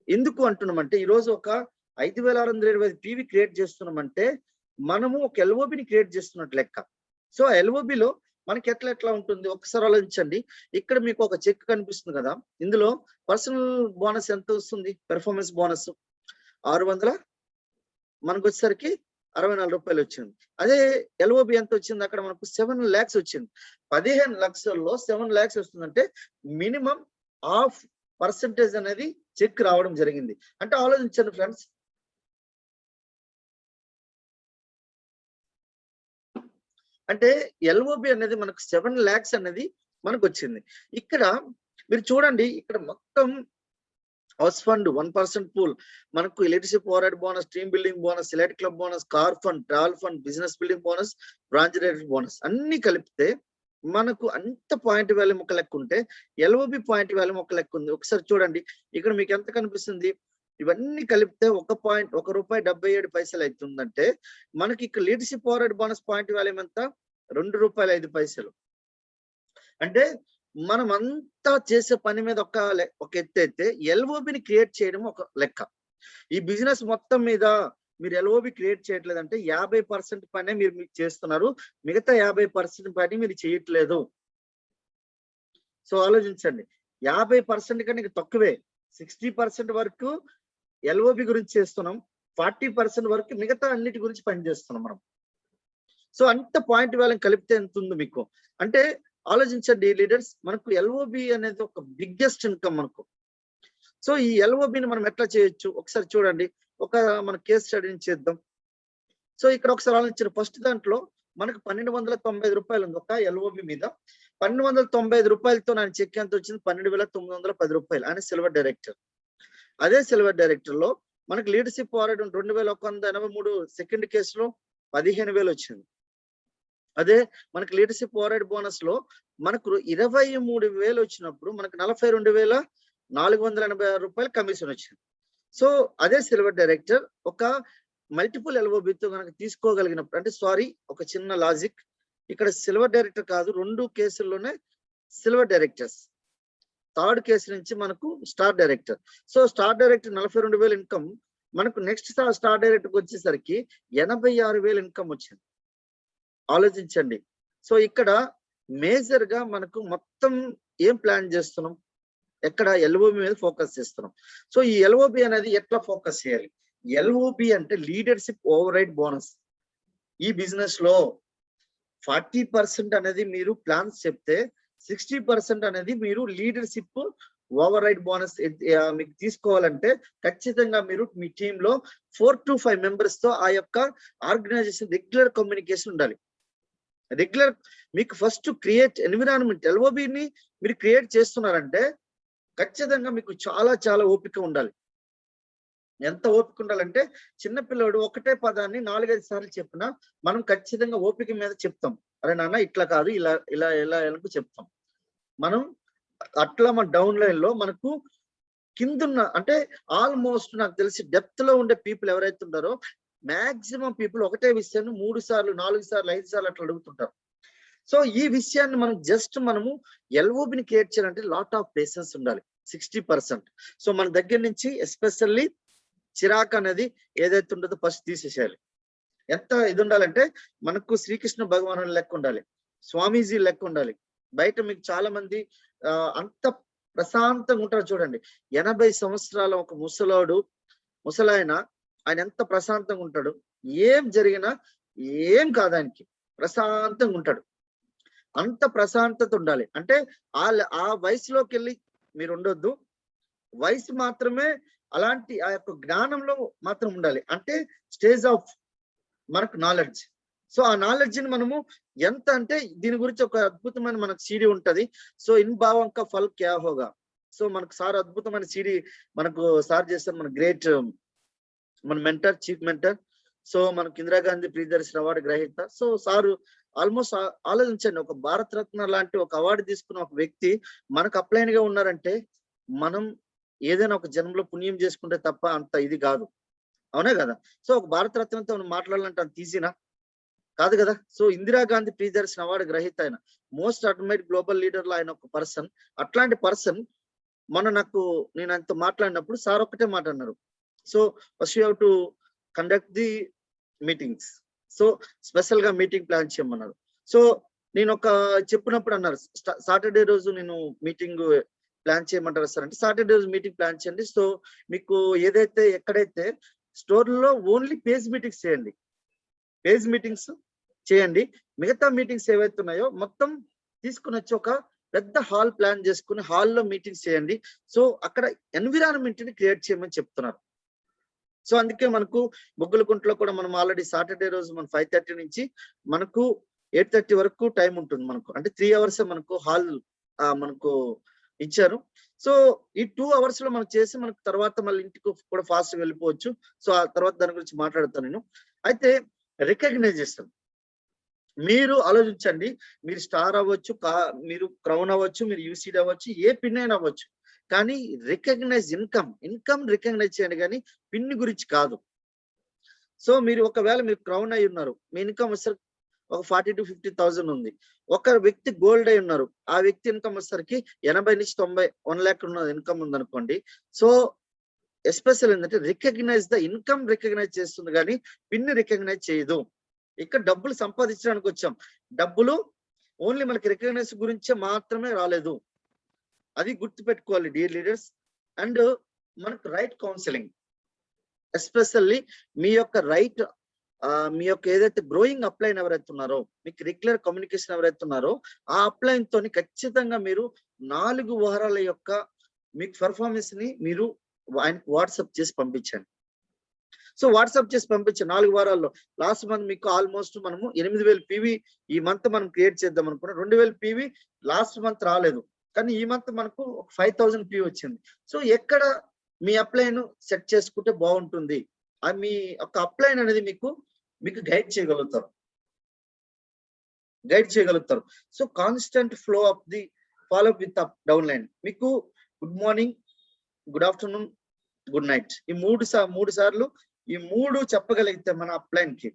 ఎందుకు అంటున్నామంటే ఈరోజు ఒక 5,625 PV క్రియేట్ చేస్తున్నామంటే మనము ఒక ఎల్ఓబిని క్రియేట్ చేస్తున్నట్టు లెక్క. సో ఎల్ఓబిలో మనకి ఎట్లా ఉంటుంది ఒకసారి ఆలోచించండి. ఇక్కడ మీకు ఒక చెక్ కనిపిస్తుంది కదా, ఇందులో పర్సనల్ బోనస్ ఎంత వస్తుంది, పెర్ఫార్మెన్స్ బోనస్ 600, మనకు వచ్చేసరికి 64 రూపాయలు వచ్చింది. అదే ఎల్ఓబి ఎంత వచ్చింది అక్కడ మనకు 7 lakhs వచ్చింది. 15 లక్షల్లో 7 lakhs వస్తుందంటే మినిమం హాఫ్ పర్సెంటేజ్ అనేది చెక్ రావడం జరిగింది. అంటే ఆలోచించండి ఫ్రెండ్స్, అంటే ఎల్ఓబి అనేది మనకు 7 lakhs అనేది మనకు వచ్చింది. ఇక్కడ మీరు చూడండి, ఇక్కడ మొత్తం హౌస్ ఫండ్, 1% పూల్, మనకు electricity over bonus, team building bonus, select club bonus, car fund, travel fund, business building bonus, branch rated bonus అన్ని కలిపితే మనకు అంత పాయింట్ వాల్యూ ఒక లెక్క ఉంటే ఎల్ఓబి పాయింట్ వాల్యూ ఒక లెక్క ఉంది. ఒకసారి చూడండి, ఇక్కడ మీకు ఎంత కనిపిస్తుంది? ఇవన్నీ కలిపితే ₹1.77 అవుతుందంటే మనకి ఇక్కడ leadership over bonus point value ఎంత? ₹2.05. అంటే మనం అంతా చేసే పని మీద ఒక ఎత్తు అయితే ఎల్ఓబిని క్రియేట్ చేయడం ఒక లెక్క. ఈ బిజినెస్ మొత్తం మీద మీరు ఎల్ఓబి క్రియేట్ చేయట్లేదంటే 50% పనే మీరు చేస్తున్నారు, మిగతా 50% పని మీరు చేయట్లేదు. సో ఆలోచించండి, 50% కంటే తక్కువే. 60% వరకు ఎల్ఓబి గురించి చేస్తున్నాం, 40% వరకు మిగతా అన్నిటి గురించి పని చేస్తున్నాం మనం. సో అంత పాయింట్ వాల్యూ కలిపితే ఎంత ఉంది మీకు? అంటే ఆలోచించండి లీడర్స్, మనకు ఎల్ఓబి అనేది ఒక బిగ్గెస్ట్ ఇన్కమ్ మనకు. సో ఈ ఎల్ఓబిని మనం ఎట్లా చేయొచ్చు ఒకసారి చూడండి, మన కేస్ స్టడీని చేద్దాం. సో ఇక్కడ ఒకసారి ఆలోచించారు, ఫస్ట్ దాంట్లో మనకు ₹1290 ఉంది ఒక ఎల్ఓబి మీద. ₹1295 ఆయన చెక్ ఎంత వచ్చింది? ₹12,910 ఆయన సిల్వర్ డైరెక్టర్. అదే సిల్వర్ డైరెక్టర్ లో మనకు లీడర్షిప్ అవార్డు 2183 సెకండ్ కేసులో 15,000 వచ్చింది. అదే మనకు లీడర్షిప్ అవార్డు బోనస్ లో మనకు 23,000 వచ్చినప్పుడు మనకు ₹43,486 కమిషన్ వచ్చింది. సో అదే సిల్వర్ డైరెక్టర్ ఒక మల్టిపుల్ ఎల్ఓబితో కనుక తీసుకోగలిగినప్పుడు, అంటే సారీ ఒక చిన్న లాజిక్, ఇక్కడ సిల్వర్ డైరెక్టర్ కాదు, 2 కేసుల్లోనే సిల్వర్ డైరెక్టర్స్. థర్డ్ కేసు నుంచి మనకు star director. So star director 42,000 income, మనకు నెక్స్ట్ స్టార్ డైరెక్టర్ వచ్చేసరికి 86,000 ఇన్కమ్ వచ్చింది. ఆలోచించండి. సో ఇక్కడ మేజర్ గా మనకు మొత్తం ఏం ప్లాన్ చేస్తున్నాం? ఎక్కడ? ఎల్ఓబి మీద ఫోకస్ చేస్తున్నాం. సో ఈ ఎల్ఓబి అనేది ఎట్లా ఫోకస్ చేయాలి? ఎల్ఓబి అంటే లీడర్షిప్ ఓవర్ రైడ్ బోనస్. ఈ బిజినెస్ లో 40% అనేది మీరు ప్లాన్స్ చెప్తే 60% అనేది మీరు లీడర్షిప్ ఓవర్ రైడ్ బోనస్ మీకు తీసుకోవాలంటే ఖచ్చితంగా మీరు మీ టీమ్ లో 4 to 5 మెంబర్స్ తో ఆ యొక్క ఆర్గనైజేషన్ రెగ్యులర్ కమ్యూనికేషన్ ఉండాలి. రెగ్యులర్ మీకు ఫస్ట్ క్రియేట్ ఎన్విరాన్మెంట్, ఎల్ఓబిని మీరు క్రియేట్ చేస్తున్నారంటే ఖచ్చితంగా మీకు చాలా చాలా ఓపిక ఉండాలి. ఎంత ఓపిక ఉండాలంటే చిన్నపిల్లడు ఒకటే పదాన్ని 4-5 సార్లు చెప్పినా మనం ఖచ్చితంగా ఓపిక మీద చెప్తాం. అరే నాన్న ఇట్లా కాదు, ఇలా ఇలా ఇలా చెప్తాం. మనం అట్లా మన డౌన్ లైన్ లో మనకు కిందున్న, అంటే ఆల్మోస్ట్ నాకు తెలిసి డెప్త్ లో ఉండే పీపుల్ ఎవరైతే ఉంటారో మాక్సిమం పీపుల్ ఒకటే విషయాన్ని 3 సార్లు 4 సార్లు 5 సార్లు అట్లా అడుగుతుంటారు. సో ఈ విషయాన్ని మనం మనము ఎల్ఓబిని క్రియేట్ చేయాలంటే లాట్ ఆఫ్ పేషెన్స్ ఉండాలి. 60%. సో మన దగ్గర నుంచి ఎస్పెషల్లీ చిరాక్ అనేది ఏదైతే ఉంటుందో ఫస్ట్ తీసేసేయాలి. ఎంత ఇది ఉండాలంటే మనకు శ్రీకృష్ణ భగవాను లెక్క ఉండాలి, స్వామీజీ లెక్క ఉండాలి. బయట మీకు చాలా మంది అంత ప్రశాంతంగా ఉంటారు చూడండి. 80 సంవత్సరాల ఒక ముసలాయన ఆయన ఎంత ప్రశాంతంగా ఉంటాడు, ఏం జరిగినా ఏం కాదు, ఆయనకి ప్రశాంతంగా ఉంటాడు. అంత ప్రశాంతత ఉండాలి. అంటే ఆ వయసులోకి వెళ్ళి మీరు ఉండొద్దు, వయసు మాత్రమే అలాంటి ఆ యొక్క జ్ఞానంలో మాత్రం ఉండాలి. అంటే స్టేజ్ ఆఫ్ మనకు నాలెడ్జ్. సో ఆ నాలెడ్జ్ ని మనము ఎంత అంటే దీని గురించి ఒక అద్భుతమైన మనకు సిడి ఉంటది. సో ఇన్ భావంక ఫల్ క్యా హోగా. సో మనకు సార్ అద్భుతమైన సిడి మనకు సార్ చేస్తారు, మన గ్రేట్ మన మెంటర్, చీఫ్ మెంటర్. సో మనకు ఇందిరాగాంధీ ప్రియదర్శిని అవార్డు గ్రహీత. సో సారు ఆల్మోస్ట్ ఆలోచించండి, ఒక భారత రత్న లాంటి ఒక అవార్డు తీసుకున్న ఒక వ్యక్తి మనకు అప్లైన్ గా ఉన్నారంటే మనం ఏదైనా ఒక జన్మలో పుణ్యం చేసుకుంటే తప్ప అంత ఇది కాదు, అవునా కదా? సో ఒక భారత రత్నంతో మనం మాట్లాడాలంటే అంత ఈజీనా? కాదు కదా. సో ఇందిరాగాంధీ ప్రియదర్శిని అవార్డు గ్రహీత ఆయన, మోస్ట్ అడ్మైర్డ్ గ్లోబల్ లీడర్ లో ఆయన ఒక పర్సన్. అట్లాంటి పర్సన్ నేను ఆయనతో మాట్లాడినప్పుడు సార్ ఒక్కటే మాట అన్నారు, so first you have to conduct the meetings. So special గా మీటింగ్ ప్లాన్ చేయమన్నారు. సో నేను చెప్పినప్పుడు అన్నారు, సాటర్డే రోజు నేను మీటింగ్ ప్లాన్ చేయమంటారు సార్ అంటే, సాటర్డే రోజు మీటింగ్ ప్లాన్ చేయండి. సో మీకు ఎక్కడైతే స్టోర్ లో ఓన్లీ పేజ్ మీటింగ్స్ చేయండి, పేజ్ మీటింగ్స్ చేయండి. మిగతా మీటింగ్స్ ఏవైతే ఉన్నాయో మొత్తం తీసుకుని వచ్చి ఒక పెద్ద హాల్ ప్లాన్ చేసుకుని హాల్లో మీటింగ్స్ చేయండి. సో అక్కడ ఎన్విరాన్మెంట్ ని క్రియేట్ చేయమని చెప్తున్నారు. సో అందుకే మనకు బొగ్గులకుంటలో కూడా మనం ఆల్రెడీ సాటర్డే రోజు మనం 5:30 నుంచి మనకు 8:30 వరకు టైం ఉంటుంది మనకు. అంటే 3 అవర్స్ మనకు హాల్ మనకు ఇచ్చారు. సో ఈ 2 అవర్స్ లో మనం చేసి మనకు తర్వాత మళ్ళీ ఇంటికి కూడా ఫాస్ట్ గా వెళ్ళిపోవచ్చు. సో ఆ తర్వాత దాని గురించి మాట్లాడతాను నేను. అయితే రికగ్నైజేషన్ మీరు ఆలోచించండి. మీరు స్టార్ అవ్వచ్చు, మీరు క్రౌన్ అవ్వచ్చు, మీరు యూసీడ్ అవ్వచ్చు, ఏ పిన్ అయినా అవ్వచ్చు. కానీ రికగ్నైజ్ ఇన్కమ్ రికగ్నైజ్ చేయండి, కానీ పిన్ గురించి కాదు. సో మీరు ఒకవేళ మీరు క్రౌన్ అయి ఉన్నారు, మీ ఇన్కమ్ వచ్చేసరికి ఒక 40 to 50,000 ఉంది. ఒక వ్యక్తి గోల్డ్ అయి ఉన్నారు, ఆ వ్యక్తి ఇన్కమ్ వచ్చేసరికి 80 నుంచి 90, 1 lakh ఉన్న ఇన్కమ్ ఉంది అనుకోండి. సో ఎస్పెషల్ ఏంటంటే రికగ్నైజ్ ద ఇన్కమ్ రికగ్నైజ్ చేస్తుంది, కానీ పిన్ రికగ్నైజ్ చేయదు. ఇక్కడ డబ్బులు సంపాదించడానికి వచ్చాం, డబ్బులు ఓన్లీ మనకి రికగ్నైజ్ గురించే మాత్రమే రాలేదు. అది గుర్తు పెట్టుకోవాలి డియర్ లీడర్స్. అండ్ మనకు రైట్ కౌన్సిలింగ్, ఎస్పెషల్లీ మీ యొక్క రైట్ మీ యొక్క ఏదైతే గ్రోయింగ్ అప్లైన్ ఎవరైతే ఉన్నారో, మీకు రెగ్యులర్ కమ్యూనికేషన్ ఎవరైతే ఉన్నారో, ఆ అప్లైన్ తోని ఖచ్చితంగా మీరు 4 వారాల యొక్క మీకు పెర్ఫార్మెన్స్ ని మీరు ఆయనకు వాట్సాప్ చేసి పంపించండి. సో వాట్సాప్ చేసి పంపించే 4 వారాల్లో లాస్ట్ మంత్ మీకు ఆల్మోస్ట్ మనము 8,000 PV ఈ మంత్ మనం క్రియేట్ చేద్దాం అనుకున్నాం. 2,000 PV లాస్ట్ మంత్ రాలేదు, కానీ ఈ మంత్ మనకు 5,000 PV వచ్చింది. సో ఎక్కడ మీ అప్లైన్ సెట్ చేసుకుంటే బాగుంటుంది, మీ యొక్క అప్లైన్ అనేది మీకు గైడ్ చేయగలుగుతారు. So constant flow of the follow up with up down line. మీకు good morning, good afternoon, good night ఈ 3 సార్లు ఈ 3 చెప్పగలిగితే మన అప్లైన్ కి,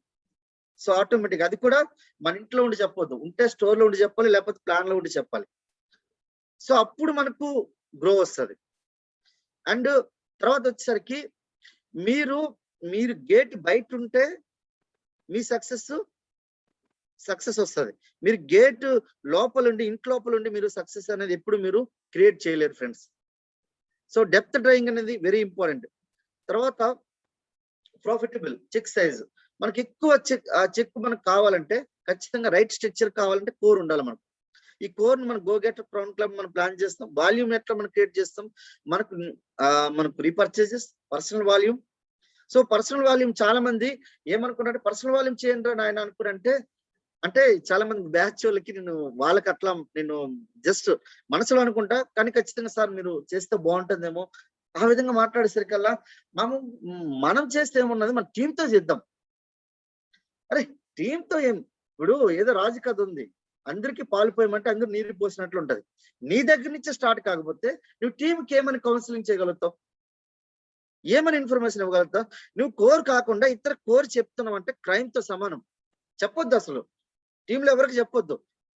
సో ఆటోమేటిక్ అది కూడా మన ఇంట్లో ఉండి చెప్పొద్దు, ఉంటే స్టోర్ లో ఉండి చెప్పాలి, లేకపోతే ప్లాన్ లో ఉండి చెప్పాలి. సో అప్పుడు మనకు గ్రో వస్తుంది. అండ్ తర్వాత వచ్చేసరికి మీరు గేట్ బయట ఉంటే మీ సక్సెస్ వస్తుంది. మీరు గేట్ లోపల ఉండి ఇంట్లోపల ఉండి మీరు సక్సెస్ అనేది ఎప్పుడు మీరు క్రియేట్ చేయలేరు ఫ్రెండ్స్. సో డెప్త్ డ్రాయింగ్ అనేది వెరీ ఇంపార్టెంట్. తర్వాత ప్రాఫిటబుల్ చెక్ సైజ్, మనకి ఎక్కువ చెక్ మనకు కావాలంటే ఖచ్చితంగా రైట్ స్ట్రక్చర్ కావాలంటే కోర్ ఉండాలి మనకు. ఈ కోర్ ని మనం గో గెట్ క్రౌన్ క్లబ్ మనం ప్లాన్ చేస్తాం. వాల్యూమ్ ఎట్లా మనం క్రియేట్ చేస్తాం, మనకు repurchases, personal volume. So personal volume చాలా మంది ఏమనుకున్నారంటే పర్సనల్ వాల్యూమ్ చేయండి ఆయన అనుకున్నారంటే, అంటే చాలా మంది బ్యాచ్ వాళ్ళకి వాళ్ళకి అట్లా నేను జస్ట్ మనసులో అనుకుంటా, కానీ ఖచ్చితంగా సార్ మీరు చేస్తే బాగుంటుందేమో ఆ విధంగా మాట్లాడేసరికల్లా మనం చేస్తే ఏమున్నది, మన టీంతో చేద్దాం. అరే టీంతో ఇప్పుడు ఏదో రాజు కథ ఉంది, అందరికి పాలు పోయమంటే అందరూ నీరు పోసినట్లు ఉంటది. నీ దగ్గర నుంచే స్టార్ట్ కాకపోతే నువ్వు టీంకి ఏమని కౌన్సిలింగ్ చేయగలుగుతావు, ఏమని ఇన్ఫర్మేషన్ ఇవ్వగలుగుతావు? నువ్వు కోర్ కాకుండా ఇతర కోర్ చెప్తున్నావు అంటే క్రైమ్ తో సమానం. చెప్పొద్దు, అసలు టీంలో ఎవరికి చెప్పొద్దు.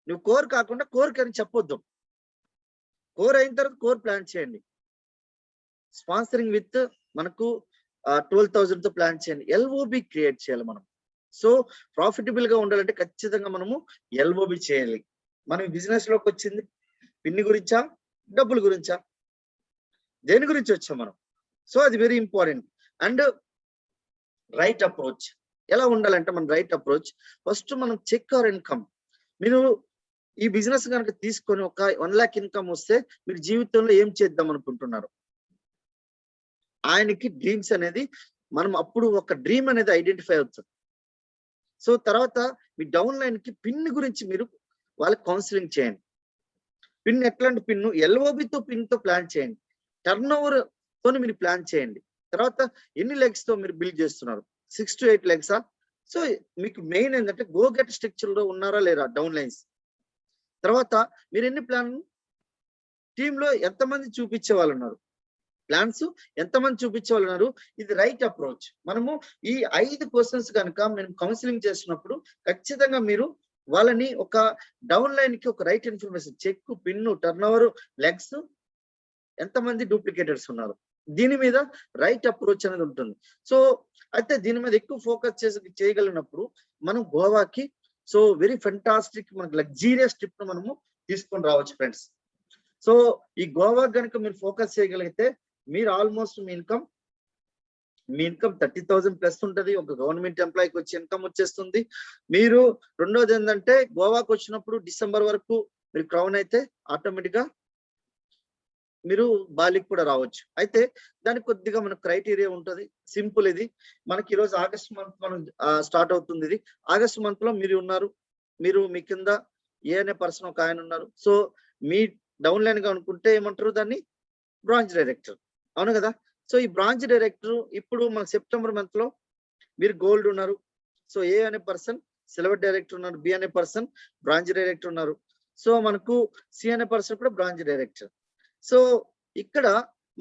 నువ్వు కోర్ కాకుండా కోర్ అని చెప్పొద్దు. కోర్ అయిన తర్వాత కోర్ ప్లాన్ చేయండి. స్పాన్సరింగ్ విత్ మనకు 12,000 తో ప్లాన్ చేయండి. LOB క్రియేట్ చేయాలి మనం. సో ప్రాఫిటబుల్ గా ఉండాలంటే ఖచ్చితంగా మనము LOB చేయాలి. మనం బిజినెస్ లోకి వచ్చింది పిన్ని గురించా, డబ్బుల గురించా, దేని గురించి వచ్చాం మనం? సో అది very important. And right approach ఎలా ఉండాలంటే, మన రైట్ అప్రోచ్ ఫస్ట్ మనం చెక్ అవర్ ఇన్కమ్. మీరు ఈ బిజినెస్ కనుక తీసుకొని ఒక 1 lakh ఇన్కమ్ వస్తే మీరు జీవితంలో ఏం చేద్దాం అనుకుంటున్నారు? ఆయనకి డ్రీమ్స్ అనేది మనం అప్పుడు ఒక డ్రీమ్ అనేది ఐడెంటిఫై అవుతుంది. సో తర్వాత మీ డౌన్ లైన్ కి పిన్ గురించి మీరు వాళ్ళకి కౌన్సిలింగ్ చేయండి. పిన్ ఎట్లాంటి పిన్, LOB తో పిన్ తో ప్లాన్ చేయండి. టర్న్ ఓవర్ తోని మీరు ప్లాన్ చేయండి. తర్వాత ఎన్ని లెగ్స్ తో మీరు బిల్డ్ చేస్తున్నారు, 6 to 8 legs. సో మీకు మెయిన్ ఏంటంటే గో గెట్ స్ట్రక్చర్ లో ఉన్నారా లేరా డౌన్ లైన్స్. తర్వాత మీరు ఎన్ని ప్లాన్, టీంలో ఎంతమంది చూపించే వాళ్ళు ఉన్నారు, ప్లాన్స్ ఎంతమంది చూపించే వాళ్ళు ఉన్నారు. ఇది రైట్ అప్రోచ్. మనము ఈ 5 క్వశ్చన్స్ కనుక మేము కౌన్సిలింగ్ చేస్తున్నప్పుడు ఖచ్చితంగా మీరు వాళ్ళని ఒక డౌన్ లైన్ కి ఒక right information, check, pin, turn over, legs, ఎంతమంది డూప్లికేటర్స్ ఉన్నారు, దీని మీద రైట్ అప్రోచ్ అనేది ఉంటుంది. సో అయితే దీని మీద ఎక్కువ ఫోకస్ చేయగలిగినప్పుడు మనం గోవాకి సో వెరీ ఫెంటాస్టిక్ మనకు లగ్జీరియస్ ట్రిప్ ను మనము తీసుకొని రావచ్చు ఫ్రెండ్స్. సో ఈ గోవా కనుక మీరు ఫోకస్ చేయగలిగితే మీరు ఆల్మోస్ట్ మీ ఇన్కమ్ మీ ఇన్కమ్ 30,000 ప్లస్ ఉంటది. ఒక గవర్నమెంట్ ఎంప్లాయీకి వచ్చే ఇన్కమ్ వచ్చేస్తుంది. మీరు రెండోది ఏంటంటే గోవాకి వచ్చినప్పుడు డిసెంబర్ వరకు మీరు క్రౌన్ అయితే ఆటోమేటిక్ గా మీరు బాలికి కూడా రావచ్చు. అయితే దానికి కొద్దిగా మనకు క్రైటీరియా ఉంటది. సింపుల్ ఇది. మనకి ఈరోజు ఆగస్ట్ మంత్ మనం స్టార్ట్ అవుతుంది. ఇది ఆగస్ట్ మంత్ లో మీరు ఉన్నారు. మీరు మీ కింద ఏ అనే పర్సన్ ఒక ఆయన ఉన్నారు. సో మీ డౌన్ లైన్ గా అనుకుంటే ఏమంటారు దాన్ని, బ్రాంచ్ డైరెక్టర్. అవును కదా. సో ఈ బ్రాంచ్ డైరెక్టర్ ఇప్పుడు మన సెప్టెంబర్ మంత్ లో మీరు గోల్డ్ ఉన్నారు. సో ఏ అనే పర్సన్ సిల్వర్ డైరెక్టర్ ఉన్నారు. బి అనే పర్సన్ బ్రాంచ్ డైరెక్టర్ ఉన్నారు. సో మనకు సి అనే పర్సన్ కూడా బ్రాంచ్ డైరెక్టర్. సో ఇక్కడ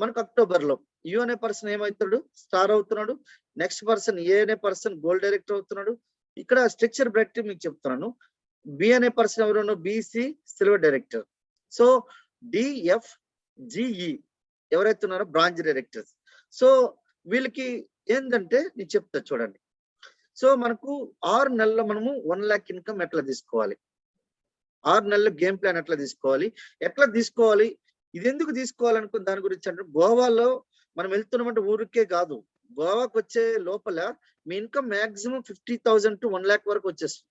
మనకు అక్టోబర్ లో యు అనే పర్సన్ ఏమవుతాడు, స్టార్ అవుతున్నాడు. నెక్స్ట్ పర్సన్ ఏ అనే పర్సన్ గోల్డ్ డైరెక్టర్ అవుతున్నాడు. ఇక్కడ స్ట్రక్చర్ బట్టి మీకు చెప్తున్నాను. బి అనే పర్సన్ ఎవరు, BC silver director. So DF GE ఎవరైతే ఉన్నారో బ్రాంచ్ డైరెక్టర్స్. సో వీళ్ళకి ఏంటంటే నేను చెప్తా చూడండి. సో మనకు 6 నెలల్లో మనము 1 lakh ఇన్కమ్ ఎట్లా తీసుకోవాలి, 6 నెలల గేమ్ ప్లాన్ ఎట్లా తీసుకోవాలి, ఇది ఎందుకు తీసుకోవాలనుకున్న దాని గురించి అంటే, గోవాలో మనం వెళ్తున్నామంటే ఊరికే కాదు, గోవాకి వచ్చే లోపల మీ ఇన్కమ్ మాక్సిమం 50,000 to 1 lakh వరకు వచ్చేస్తుంది.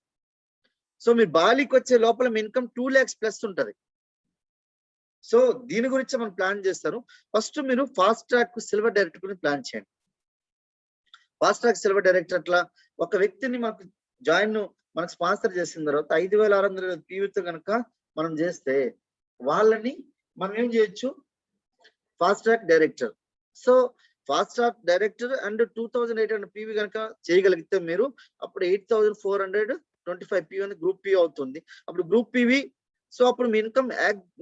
సో మీ బాలికి వచ్చే లోపల మీ ఇన్కమ్ 2 lakhs ప్లస్ ఉంటది. సో దీని గురించి మనం ప్లాన్ చేస్తారు. ఫస్ట్ మీరు ఫాస్ట్ ట్రాక్ సిల్వర్ డైరెక్టర్ గురించి ప్లాన్ చేయండి. ఫాస్ట్ ట్రాక్ సిల్వర్ డైరెక్టర్ అట్లా ఒక వ్యక్తిని మనకు మనకు స్పాన్సర్ చేసిన తర్వాత 5,600 పీవీతో కనుక మనం చేస్తే వాళ్ళని మనం ఏం చేయొచ్చు, fast track director. So fast track director and 2,800 PV కనుక చేయగలిగితే మీరు అప్పుడు 8,425 పీవీ అని గ్రూప్ పీ అవుతుంది. అప్పుడు గ్రూప్ పీవీ. సో అప్పుడు మీ ఇన్కమ్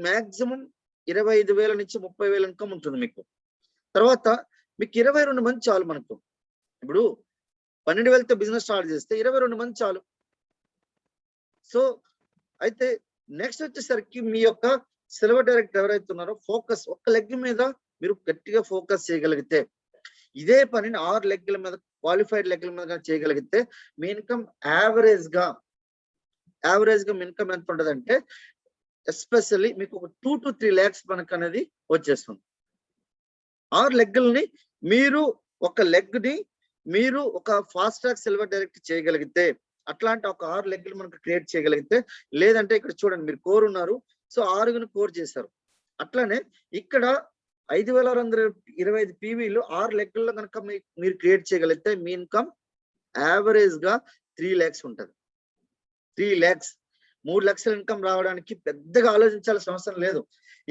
మాక్సిమం 25,000 నుంచి 30,000 ఇన్కమ్ ఉంటుంది మీకు. తర్వాత మీకు 22 మంది చాలు. మనకు ఇప్పుడు 12,000తో బిజినెస్ స్టార్ట్ చేస్తే 22 మంది చాలు. సో అయితే నెక్స్ట్ వచ్చేసరికి మీ యొక్క సిల్వర్ డైరెక్టర్ ఎవరైతే ఉన్నారో ఫోకస్ ఒక్క లెగ్ మీద మీరు గట్టిగా ఫోకస్ చేయగలిగితే, ఇదే పనిని 6 లెగ్ల మీద క్వాలిఫైడ్ లెగ్ల మీద చేయగలిగితే మీ ఇన్కమ్ యావరేజ్ గా మీ ఇన్కమ్ ఎంత ఉంటదంటే ఎస్పెషల్లీ మీకు ఒక 2 to 3 lakhs మనకు అనేది వచ్చేస్తుంది. 6 లెగ్లని మీరు ఒక లెగ్ ని మీరు ఒక ఫాస్ట్ ట్రాక్ సిల్వర్ డైరెక్ట్ చేయగలిగితే, అట్లాంటి ఒక 6 లెగ్లు మనకు క్రియేట్ చేయగలిగితే, లేదంటే ఇక్కడ చూడండి మీరు కోర్ ఉన్నారు. సో 6 కోర్ చేశారు. అట్లానే ఇక్కడ 5,625 పీవీలు 6 లెగ్లలో కనుక మీరు క్రియేట్ చేయగలిగితే మీ ఇన్కమ్ యావరేజ్ గా 3 lakhs ఉంటది. 3 lakhs 3 లక్షల ఇన్కమ్ రావడానికి పెద్దగా ఆలోచించాల్సిన అవసరం లేదు.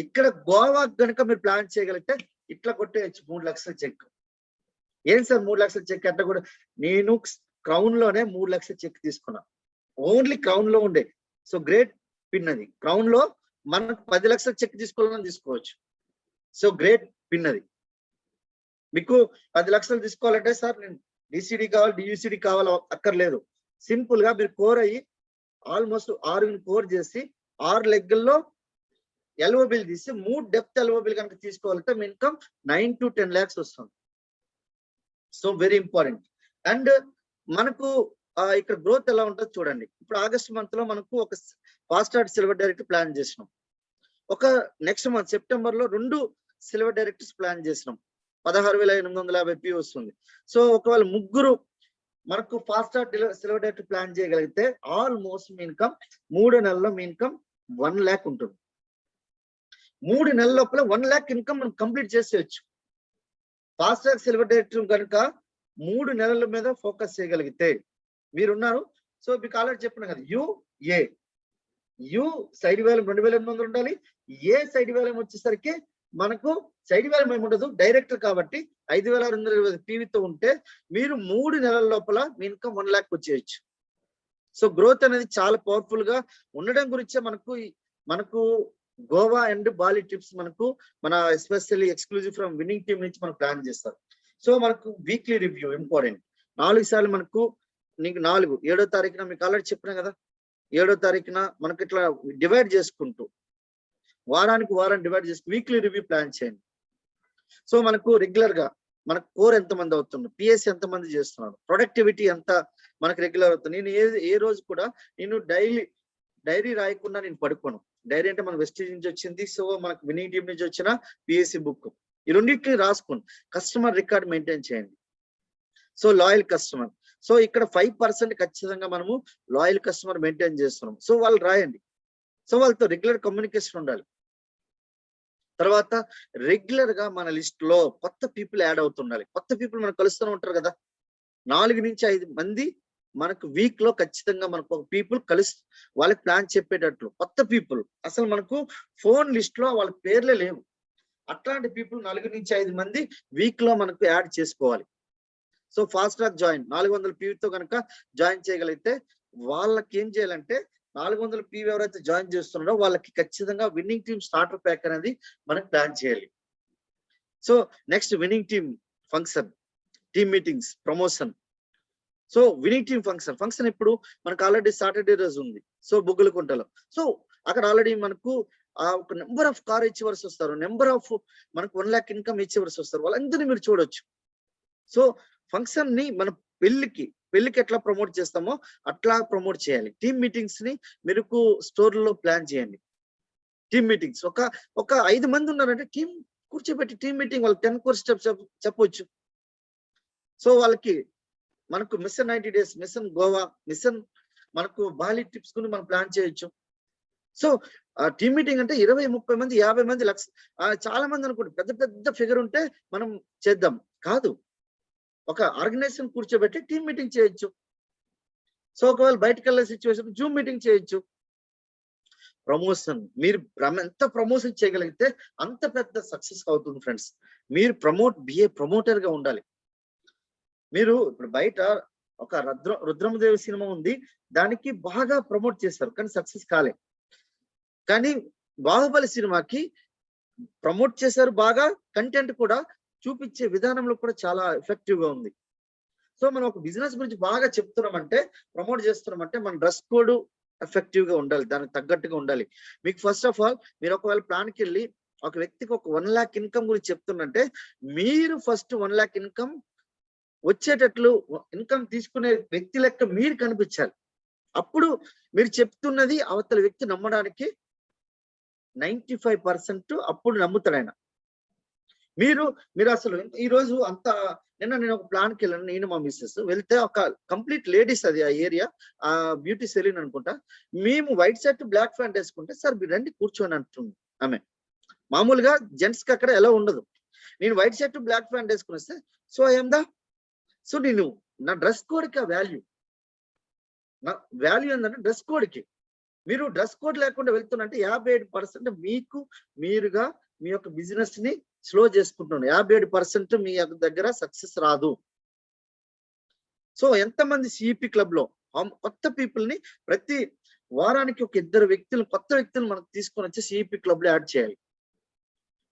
ఇక్కడ గోవా కనుక మీరు ప్లాన్ చేయగలిగితే ఇట్లా కొట్టేయచ్చు 3 లక్షల చెక్. ఏం సార్ 3 లక్షల చెక్ అట్లా కూడా, నేను క్రౌన్ లోనే 3 లక్షల చెక్ తీసుకున్నా. ఓన్లీ క్రౌన్ లో ఉండే. సో గ్రేట్ పిన్ అది. క్రౌన్ లో మనకు 10 లక్షల చెక్ తీసుకోవాలని తీసుకోవచ్చు. సో గ్రేట్ పిన్ అది. మీకు 10 లక్షలు తీసుకోవాలంటే సార్ నేను డిసిడి కావాలి, డియూసిడి కావాలి అక్కర్లేదు. సింపుల్ గా మీరు కోర్ అయ్యి ఆల్మోస్ట్ 6 కోర్ చేసి 6 లెగ్ల్లో ఎల్ఓ బిల్ తీసి 3 డెప్త్ ఎల్ఓ బిల్ కనుక తీసుకోవాలంటే మీ ఇన్కమ్ 9 to 10 lakhs వస్తుంది. So very important. అండ్ మనకు ఇక్కడ గ్రోత్ ఎలా ఉంటుందో చూడండి. ఇప్పుడు ఆగస్ట్ మంత్ లో మనకు ఒక fast track silver director plan చేసినాం. ఒక నెక్స్ట్ మంత్ సెప్టెంబర్ లో 2 సిల్వర్ డైరెక్టర్స్ ప్లాన్ చేసినాం. 16,850 పీ వస్తుంది. సో ఒకవేళ 3 మనకు fast track silver director plan చేయగలిగితే ఆల్మోస్ట్ మీ ఇన్కమ్ 3 నెలల్లో మీ ఇన్కమ్ 1 lakh ఉంటుంది. 3 నెలల లోపల 1 lakh ఇన్కమ్ మనం కంప్లీట్ చేసేయచ్చు. ఫాస్ట్ ట్రాక్ సిల్వర్ డైరెక్టర్ కనుక 3 నెలల మీద ఫోకస్ చేయగలిగితే మీరున్నారు. సో మీకు ఆల్రెడీ చెప్పిన కదా, యు సైడ్ వాల్యూమ్ 2,800 ఉండాలి. ఏ సైడ్ వాల్యూమ్ వచ్చేసరికి మనకు సైడ్ వాల్యూమ్ ఏమి ఉండదు, డైరెక్టర్ కాబట్టి 5,620 పీవీతో ఉంటే మీరు 3 నెలల లోపల మీ ఇన్కమ్ 1 lakh వచ్చేయచ్చు. సో గ్రోత్ అనేది చాలా పవర్ఫుల్ గా ఉండడం గురించే మనకు గోవా అండ్ బాలి ట్రిప్స్ మన especially exclusive from winning team నుంచి మనం ప్లాన్ చేస్తారు. సో మనకు వీక్లీ రివ్యూ ఇంపార్టెంట్. 4 సార్లు మనకు నీకు 7వ తారీఖున మీకు ఆల్రెడీ చెప్పినా కదా, 7వ తారీఖున మనకి ఇట్లా డివైడ్ చేసుకుంటూ వారానికి వారం డివైడ్ చేసి వీక్లీ రివ్యూ ప్లాన్ చేయండి. సో మనకు రెగ్యులర్ గా మనకు కోర్ ఎంతమంది అవుతున్నారు, పిఎస్ ఎంతమంది చేస్తున్నారు, ప్రొడక్టివిటీ ఎంత మనకు రెగ్యులర్ అవుతుంది. నేను ఏ రోజు కూడా నేను డైరీ రాయకుండా నేను పడుకోను. డైరీ అంటే మన వెస్టేజ్ నుంచి వచ్చింది. సో మనకు విన్నింగ్ టీం నుంచి వచ్చిన పిఎస్సి బుక్, ఈ రెండింటిని రాసుకోండి. కస్టమర్ రికార్డ్ మెయింటైన్ చేయండి. So loyal customer. సో ఇక్కడ 5% ఖచ్చితంగా మనము లాయల్ కస్టమర్ మెయింటైన్ చేస్తున్నాం. సో వాళ్ళు రాయండి. సో వాళ్ళతో రెగ్యులర్ కమ్యూనికేషన్ ఉండాలి. తర్వాత రెగ్యులర్ గా మన లిస్ట్ లో కొత్త పీపుల్ యాడ్ అవుతుండాలి. కొత్త పీపుల్ మనకు కలుస్తూనే ఉంటారు కదా, 4 నుంచి 5 మంది మనకు వీక్ లో ఖచ్చితంగా మనకు ఒక పీపుల్ వాళ్ళకి ప్లాన్ చెప్పేటట్లు కొత్త పీపుల్. అసలు మనకు ఫోన్ లిస్ట్ లో వాళ్ళ పేర్లే లేవు. అట్లాంటి పీపుల్ 4 నుంచి 5 మంది వీక్ లో మనకు యాడ్ చేసుకోవాలి. సో ఫాస్ట్ ట్రాక్ జాయిన్ 400 పీవీతో కనుక జాయిన్ చేయగలిగితే వాళ్ళకి ఏం చేయాలంటే 400 పీవీ ఎవరైతే జాయిన్ చేస్తున్నారో వాళ్ళకి ఖచ్చితంగా విన్నింగ్ టీమ్ స్టార్టర్ ప్యాక్ అనేది మనం ప్లాన్ చేయాలి. So next winning team function, team meetings, promotion. So winning team function ఇప్పుడు మనకు ఆల్రెడీ సాటర్డే రోజు ఉంది. సో బుగ్గలకుంటలో సో అక్కడ ఆల్రెడీ మనకు ఒక నెంబర్ ఆఫ్ కార్ ఇచ్చేవర్స్ వస్తారు, నెంబర్ ఆఫ్ మనకు 1 lakh ఇన్కమ్ ఇచ్చేవర్స్ వస్తారు. వాళ్ళందరినీ మీరు చూడొచ్చు. సో ఫంక్షన్ ని మనం పెళ్లికి ఎట్లా ప్రమోట్ చేస్తామో అట్లా ప్రమోట్ చేయాలి. టీమ్ మీటింగ్స్ ని మీరు స్టోర్ లో ప్లాన్ చేయండి. టీమ్ మీటింగ్స్ ఒక 5 మంది ఉన్నారంటే టీమ్ కూర్చోబెట్టి టీమ్ మీటింగ్ వాళ్ళకి 10 కోర్స్ స్టెప్స్ చెప్పొచ్చు. సో వాళ్ళకి మనకు mission 90 days, mission Goa, mission మనకు బాలి ట్రిప్స్ కు మనం ప్లాన్ చేయొచ్చు. సో టీమ్ మీటింగ్ అంటే 20, 30 మంది, 50 మంది, లక్ష చాలా మంది అనుకోండి, పెద్ద పెద్ద ఫిగర్ ఉంటే మనం చేద్దాం. కాదు, ఒక ఆర్గనైజేషన్ కూర్చోబెట్టి టీమ్ మీటింగ్ చేయొచ్చు. సో ఒకవేళ బయటకు వెళ్ళే సిచ్యువేషన్ జూమ్ మీటింగ్ చేయొచ్చు. ప్రమోషన్, మీరు ఎంత ప్రమోషన్ చేయగలిగితే అంత పెద్ద సక్సెస్ అవుతుంది ఫ్రెండ్స్. మీరు బిఏ ప్రమోటర్ గా ఉండాలి. మీరు ఇప్పుడు బయట ఒక రుద్రమదేవి సినిమా ఉంది, దానికి బాగా ప్రమోట్ చేస్తారు కానీ సక్సెస్ కాలే. కానీ బాహుబలి సినిమాకి ప్రమోట్ చేశారు బాగా, కంటెంట్ కూడా చూపించే విధానంలో కూడా చాలా ఎఫెక్టివ్ గా ఉంది. సో మనం ఒక బిజినెస్ గురించి బాగా చెప్తున్నామంటే, ప్రమోట్ చేస్తున్నామంటే మన డ్రెస్ కోడ్ ఎఫెక్టివ్ గా ఉండాలి, దానికి తగ్గట్టుగా ఉండాలి. మీకు ఫస్ట్ ఆఫ్ ఆల్ మీరు ఒకవేళ ప్లాన్కి వెళ్ళి ఒక వ్యక్తికి ఒక 1 lakh ఇన్కమ్ గురించి చెప్తున్నంటే, మీరు ఫస్ట్ 1 lakh ఇన్కమ్ వచ్చేటట్లు ఇన్కమ్ తీసుకునే వ్యక్తి లెక్క మీరు కనిపించాలి. అప్పుడు మీరు చెప్తున్నది అవతల వ్యక్తి నమ్మడానికి 95% అప్పుడు నమ్ముతాడు ఆయన. మీరు అసలు ఈ రోజు నేను ఒక ప్లాన్కి వెళ్ళాను, నేను మా మిస్సెస్ వెళ్తే ఒక కంప్లీట్ లేడీస్, అది ఆ ఏరియా బ్యూటీ సెలూన్ అనుకుంటా. మేము వైట్ షర్ట్ బ్లాక్ ప్యాంట్ వేసుకుంటే, సార్ మీరు రండి కూర్చొని అంటుంది ఆమె. మామూలుగా జెంట్స్ కి అక్కడ ఎలా ఉండదు. నేను వైట్ షర్ట్ బ్లాక్ ప్యాంట్ వేసుకుని వస్తే సో సో నేను నా డ్రెస్ కోడ్కి ఆ నా వాల్యూ ఏంటంటే డ్రెస్ కోడ్కి. మీరు డ్రెస్ కోడ్ లేకుండా వెళ్తున్నంటే 57% మీరుగా మీ యొక్క బిజినెస్ ని స్లో చేసుకుంటున్నాను. 57% మీ దగ్గర సక్సెస్ రాదు. సో ఎంతమంది సిఇపి క్లబ్ లో కొత్త పీపుల్ ని ప్రతి వారానికి ఒక 2 కొత్త వ్యక్తులు మనకు తీసుకొని వచ్చి సిఇపి క్లబ్ లో యాడ్ చేయాలి.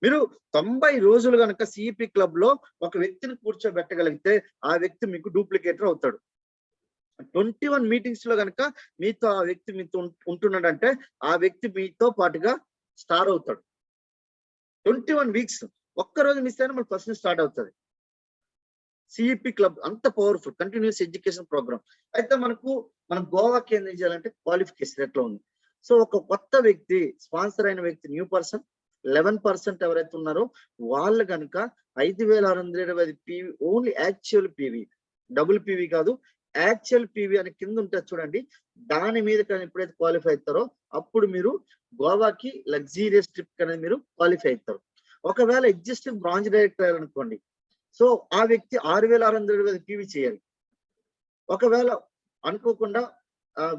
మీరు 90 రోజులు కనుక సిఇపి క్లబ్ లో ఒక వ్యక్తిని కూర్చోబెట్టగలిగితే ఆ వ్యక్తి మీకు డూప్లికేటర్ అవుతాడు. 21 మీటింగ్స్ లో కనుక మీతో ఆ వ్యక్తి మీతో ఉంటున్నాడంటే ఆ వ్యక్తి మీతో పాటుగా స్టార్ అవుతాడు. 21 వీక్స్, ఒక్కరోజు మిస్ అయినా మన పర్సన్ స్టార్ట్ అవుతుంది. సిఇపి క్లబ్ అంత పవర్ఫుల్ కంటిన్యూస్ ఎడ్యుకేషన్ ప్రోగ్రామ్. అయితే మనం గోవాకి ఏం చేయాలంటే క్వాలిఫికేషన్ ఎట్లా ఉంది. సో ఒక కొత్త వ్యక్తి, స్పాన్సర్ అయిన వ్యక్తి, న్యూ పర్సన్ 11% ఎవరైతే ఉన్నారో వాళ్ళు కనుక 5625 PV, only actual PV, double PV కాదు, యాక్చువల్ పీవీ అని కింద ఉంటుంది చూడండి. దాని మీద కానీ ఎప్పుడైతే క్వాలిఫై అవుతారో అప్పుడు మీరు గోవాకి లగ్జీరియస్ ట్రిప్ అనేది మీరు క్వాలిఫై అవుతారు. ఒకవేళ ఎగ్జిస్టింగ్ బ్రాంచ్ డైరెక్టర్ అనుకోండి, సో ఆ వ్యక్తి 6625 పీవీ చేయాలి. ఒకవేళ అనుకోకుండా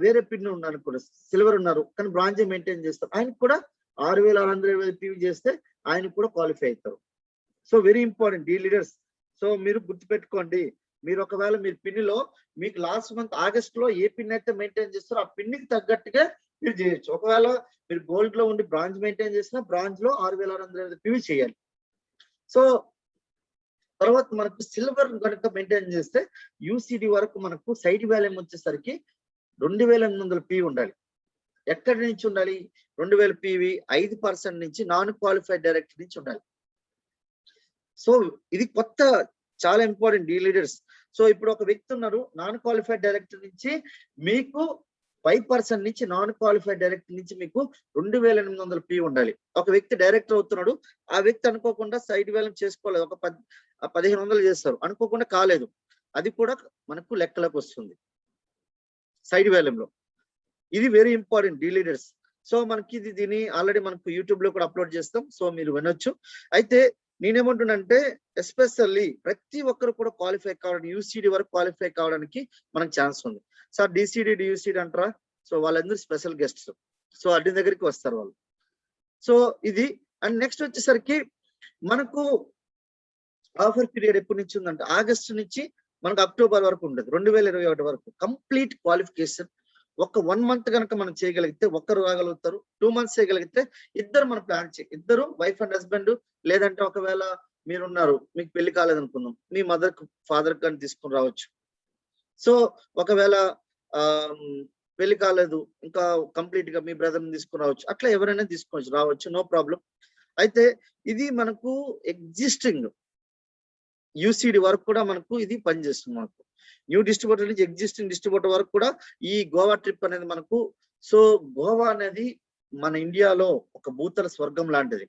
వేరే పిన్ ఉన్నారు అనుకోండి, సిల్వర్ ఉన్నారు కానీ బ్రాంచ్ మెయింటైన్ చేస్తారు, ఆయనకు కూడా 6625 పీవీ చేస్తే ఆయన కూడా క్వాలిఫై అవుతారు. So very important dear leaders. So మీరు గుర్తుపెట్టుకోండి, మీరు ఒకవేళ మీరు పిన్లో మీకు లాస్ట్ మంత్ ఆగస్ట్ లో ఏ పిన్ అయితే మెయింటైన్ చేస్తారో ఆ పిన్కి తగ్గట్టుగా మీరు చేయొచ్చు. ఒకవేళ మీరు గోల్డ్ లో ఉండి బ్రాంచ్ మెయింటైన్ చేసినా బ్రాంచ్ లో 6625 పీవీ చేయాలి. సో తర్వాత మనకు సిల్వర్ కనుక మెయింటైన్ చేస్తే యూసిడి వరకు మనకు సైడ్ వాల్యూమ్ వచ్చేసరికి 2800 పీవీ ఉండాలి. ఎక్కడి నుంచి ఉండాలి? 2000 పీవీ, 5% నుంచి నాన్ క్వాలిఫైడ్ డైరెక్టర్ నుంచి ఉండాలి. సో ఇది కొత్త, చాలా ఇంపార్టెంట్ డీ లీడర్స్. సో ఇప్పుడు ఒక వ్యక్తి ఉన్నారు, నాన్ క్వాలిఫైడ్ డైరెక్టర్ నుంచి మీకు 5% నుంచి నాన్ క్వాలిఫైడ్ డైరెక్టర్ నుంచి మీకు 2800 పీవీ ఉండాలి. ఒక వ్యక్తి డైరెక్టర్ అవుతున్నాడు, ఆ వ్యక్తి అనుకోకుండా సైడ్ వాల్యూమ్ చేసుకోలేదు, ఒక 1500 చేస్తారు, అనుకోకుండా కాలేదు. అది కూడా మనకు లెక్కలోకి వస్తుంది సైడ్ వాల్యూమ్ లో. ఇది very important dear leaders. So మనకి దీన్ని ఆల్రెడీ మనకు యూట్యూబ్ లో కూడా అప్లోడ్ చేస్తాం, సో మీరు వినొచ్చు. అయితే నేనేమంటున్నానంటే ఎస్పెషల్లీ ప్రతి ఒక్కరు కూడా క్వాలిఫై కావడానికి, యూసీడీ వరకు క్వాలిఫై కావడానికి మనకు ఛాన్స్ ఉంది. సార్ డిసిడి డియూసీడీ అంటారా, సో వాళ్ళందరూ స్పెషల్ గెస్ట్స్, సో అడ్డి దగ్గరికి వస్తారు వాళ్ళు. సో ఇది అండ్ నెక్స్ట్ వచ్చేసరికి మనకు ఆఫర్ పీరియడ్ ఎప్పటి నుంచి ఉందంటే ఆగస్టు నుంచి మనకు అక్టోబర్ వరకు ఉంటుంది, 2021 వరకు కంప్లీట్ క్వాలిఫికేషన్. ఒక 1 మంత్ కనుక మనం చేయగలిగితే ఒక్కరు రాగలుగుతారు, 2 మంత్స్ చేయగలిగితే ఇద్దరు మన ప్లాన్ ఇద్దరు వైఫ్ అండ్ హస్బెండ్, లేదంటే ఒకవేళ మీరున్నారు మీకు పెళ్లి కాలేదనుకుందాం, మీ మదర్ ఫాదర్ కానీ తీసుకుని రావచ్చు. సో ఒకవేళ పెళ్లి కాలేదు ఇంకా కంప్లీట్ గా మీ బ్రదర్ని తీసుకుని రావచ్చు, అట్లా ఎవరైనా తీసుకోవచ్చు రావచ్చు, నో ప్రాబ్లం. అయితే ఇది మనకు ఎగ్జిస్టింగ్ యూసీడీ వరకు కూడా మనకు ఇది పనిచేస్తుంది. మనకు న్యూ డిస్ట్రిబ్యూటర్ నుంచి ఎగ్జిస్టింగ్ డిస్ట్రిబ్యూటర్ వరకు కూడా ఈ గోవా ట్రిప్ అనేది మనకు. సో గోవా అనేది మన ఇండియాలో ఒక భూతల స్వర్గం లాంటిది.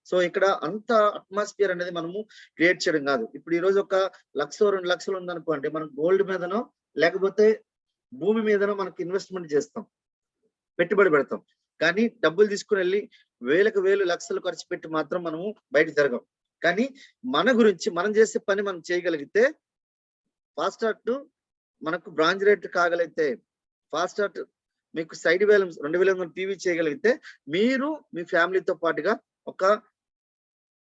సో ఇక్కడ అంత అట్మాస్ఫియర్ అనేది మనము క్రియేట్ చేయడం కాదు. ఇప్పుడు ఈ రోజు 1 లక్ష 2 లక్షలు ఉందనుకోండి, మనం గోల్డ్ మీదనో లేకపోతే భూమి మీదనో మనకి ఇన్వెస్ట్మెంట్ చేస్తాం, పెట్టుబడి పెడతాం. కానీ డబ్బులు తీసుకుని వెళ్ళి వేలకు వేలు లక్షలు ఖర్చు పెట్టి మాత్రం మనము బయట జరగం. కానీ మన గురించి మనం చేసే పని మనం చేయగలిగితే ఫాస్ట్ స్టార్ట్ మనకు బ్రాంచ్ రేట్ కాగలిగితే, ఫాస్ట్ స్టార్ట్ మీకు సైడ్ వాల్యూమ్ 2000 టీవీ చేయగలిగితే మీరు మీ ఫ్యామిలీతో పాటుగా ఒక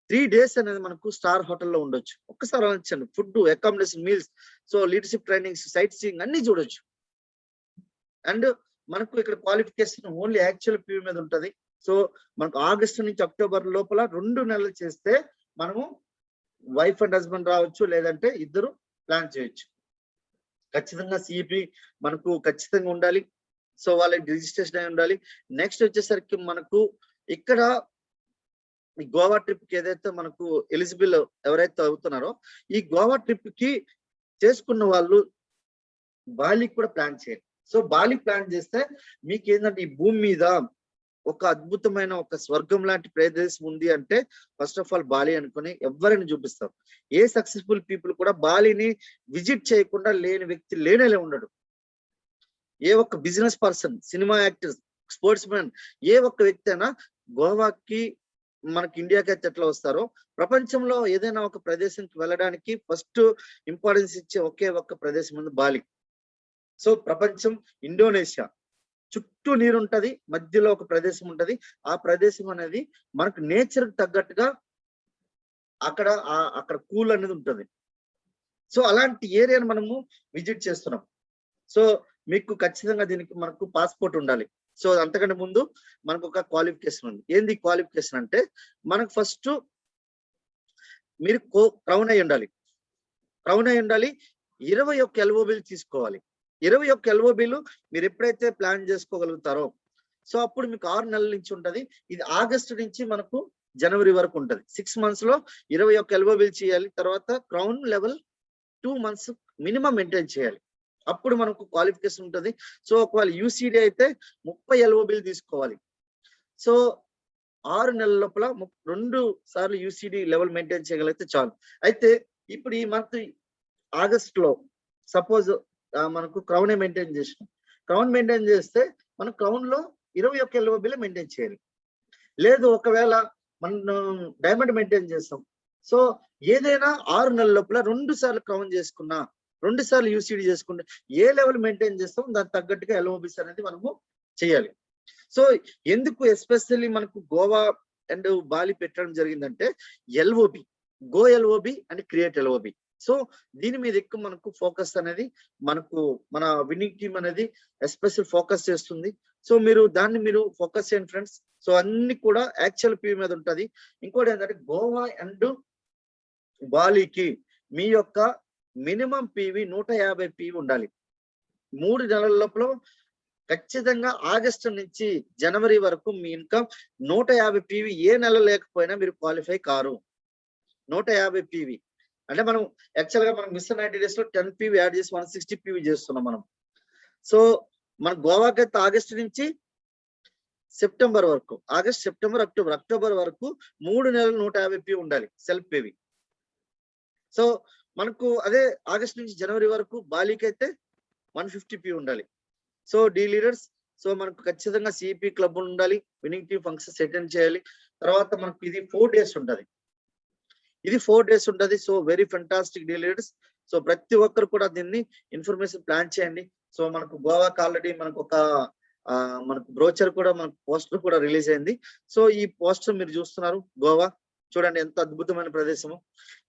3 days అనేది మనకు స్టార్ హోటల్లో ఉండొచ్చు. ఒక్కసారి ఆలోచించండి, food, accommodation, meals, so leadership trainings, sight seeing అన్ని చూడొచ్చు. అండ్ మనకు ఇక్కడ క్వాలిఫికేషన్ ఓన్లీ యాక్చువల్ పీవీ మీద ఉంటది. సో మనకు ఆగస్టు నుంచి అక్టోబర్ లోపల 2 నెలలు చేస్తే మనము వైఫ్ అండ్ హస్బెండ్ రావచ్చు, లేదంటే ఇద్దరు ప్లాన్ చేయొచ్చు. ఖచ్చితంగా సిఈపి మనకు ఖచ్చితంగా ఉండాలి. సో వాళ్ళకి రిజిస్ట్రేషన్ అయి ఉండాలి. నెక్స్ట్ వచ్చేసరికి మనకు ఇక్కడ ఈ గోవా ట్రిప్ కి ఏదైతే మనకు ఎలిజిబుల్ ఎవరైతే అవుతున్నారో ఈ గోవా ట్రిప్ కి చేసుకున్న వాళ్ళు బాలికి కూడా ప్లాన్ చేయండి. సో బాలి ప్లాన్ చేస్తే మీకు ఏంటంటే ఈ భూమి మీద ఒక అద్భుతమైన ఒక స్వర్గం లాంటి ప్రదేశం ఉంది అంటే ఫస్ట్ ఆఫ్ ఆల్ బాలి అనుకుని ఎవరైనా చూపిస్తారు. ఏ సక్సెస్ఫుల్ పీపుల్ కూడా బాలిని విజిట్ చేయకుండా లేని వ్యక్తి లేనేలే ఉండడు. ఏ ఒక్క business person, cinema actor, sports man, ఏ ఒక్క వ్యక్తి అయినా గోవాకి మనకి ఇండియాకి అయితే ఎట్లా వస్తారో ప్రపంచంలో ఏదైనా ఒక ప్రదేశానికి వెళ్ళడానికి ఫస్ట్ ఇంపార్టెన్స్ ఇచ్చే ఒకే ఒక్క ప్రదేశం ఉంది బాలి. సో ప్రపంచం ఇండోనేషియా చుట్టూ నీరు ఉంటది, మధ్యలో ఒక ప్రదేశం ఉంటది. ఆ ప్రదేశం అనేది మనకు నేచర్ తగ్గట్టుగా అక్కడ కూల్ అనేది ఉంటది. సో అలాంటి ఏరియాను మనము విజిట్ చేస్తున్నాం. సో మీకు ఖచ్చితంగా దీనికి మనకు పాస్పోర్ట్ ఉండాలి. సో అంతకంటే ముందు మనకు ఒక క్వాలిఫికేషన్ ఉంది. ఏంది క్వాలిఫికేషన్ అంటే మనకు ఫస్ట్ మీరు క్రౌన్ అయి ఉండాలి. క్రౌన్ అయి ఉండాలి. 21 LOBలు తీసుకోవాలి. 21 LOBలు మీరు ఎప్పుడైతే ప్లాన్ చేసుకోగలుగుతారో సో అప్పుడు మీకు 6 నెలల నుంచి ఉంటది. ఇది ఆగస్టు నుంచి మనకు జనవరి వరకు ఉంటది. 6 months లో 21 LOBలు చేయాలి. తర్వాత crown level 2 months minimum maintain చేయాలి. అప్పుడు మనకు క్వాలిఫికేషన్ ఉంటుంది. సో ఒకవేళ యూసీడీ అయితే 30 LOBలు తీసుకోవాలి. సో 6 నెలల లోపల 2 సార్లు యూసీడీ లెవెల్ మెయింటైన్ చేయగలిగితే చాలు. అయితే ఇప్పుడు ఈ మంత్ ఆగస్ట్ లో సపోజ్ మనకు క్రౌన్ మెయింటైన్ చేసినాం. క్రౌన్ మెయింటైన్ చేస్తే మనం క్రౌన్ లో 21 LOBలే మెయింటైన్ చేయాలి. లేదు ఒకవేళ మనం డైమండ్ మెయింటైన్ చేస్తాం. సో ఏదైనా 6 నెలల లోపల 2 సార్లు క్రౌన్ చేసుకున్నా, 2 సార్లు యూసీడీ చేసుకుంటే ఏ లెవెల్ మెయింటైన్ చేస్తాం దానికి తగ్గట్టుగా LOBs అనేది మనము చేయాలి. సో ఎందుకు ఎస్పెషల్లీ మనకు గోవా అండ్ బాలి పెట్టడం జరిగిందంటే LOB, go LOB and create LOB. So దీని మీద ఎక్కువ మనకు ఫోకస్ అనేది మనకు మన విన్నింగ్ టీమ్ అనేది ఎస్పెషల్ ఫోకస్ చేస్తుంది. సో మీరు దాన్ని మీరు ఫోకస్ చేయండి ఫ్రెండ్స్. సో అన్ని కూడా యాక్చువల్ పీవీ మీద ఉంటది. ఇంకోటి ఏంటంటే గోవా అండ్ బాలికి మీ యొక్క మినిమం పీవీ 150 పీవీ ఉండాలి. 3 నెలల లోపల ఖచ్చితంగా ఆగస్టు నుంచి జనవరి వరకు మీ ఇన్కమ్ 150 పీవీ ఏ నెల లేకపోయినా మీరు క్వాలిఫై కారు. 150 పీవీ అంటే మనం యాక్చువల్ గా మనం మిస్ 90 days లో 10 పీవీ యాడ్ చేసి 160 పీవీ చేస్తున్నాం మనం. సో మన గోవాకి అయితే ఆగస్టు నుంచి సెప్టెంబర్ వరకు, ఆగస్ట్, సెప్టెంబర్, అక్టోబర్ వరకు 3 నెలలు 150 పీవీ ఉండాలి సెల్ఫ్ పీవీ. సో మనకు అదే ఆగస్ట్ నుంచి జనవరి వరకు బాలీకి అయితే 150p ఉండాలి. సో డీ లీడర్స్, సో మనకు ఖచ్చితంగా సిపి క్లబ్ ఉండాలి, విన్నింగ్ టీమ్ ఫంక్షన్స్ అటెండ్ చేయాలి. తర్వాత మనకు ఇది 4 days ఉంటది, ఇది 4 days ఉంటది. So very fantastic dear leaders. So ప్రతి ఒక్కరు కూడా దీన్ని ఇన్ఫర్మేషన్ ప్లాన్ చేయండి. సో మనకు గోవాకి ఆల్రెడీ మనకు ఒక మనకు బ్రోచర్ కూడా, మనకు పోస్టర్ కూడా రిలీజ్ అయింది. సో ఈ పోస్టర్ మీరు చూస్తున్నారు, గోవా చూడండి ఎంత అద్భుతమైన ప్రదేశము.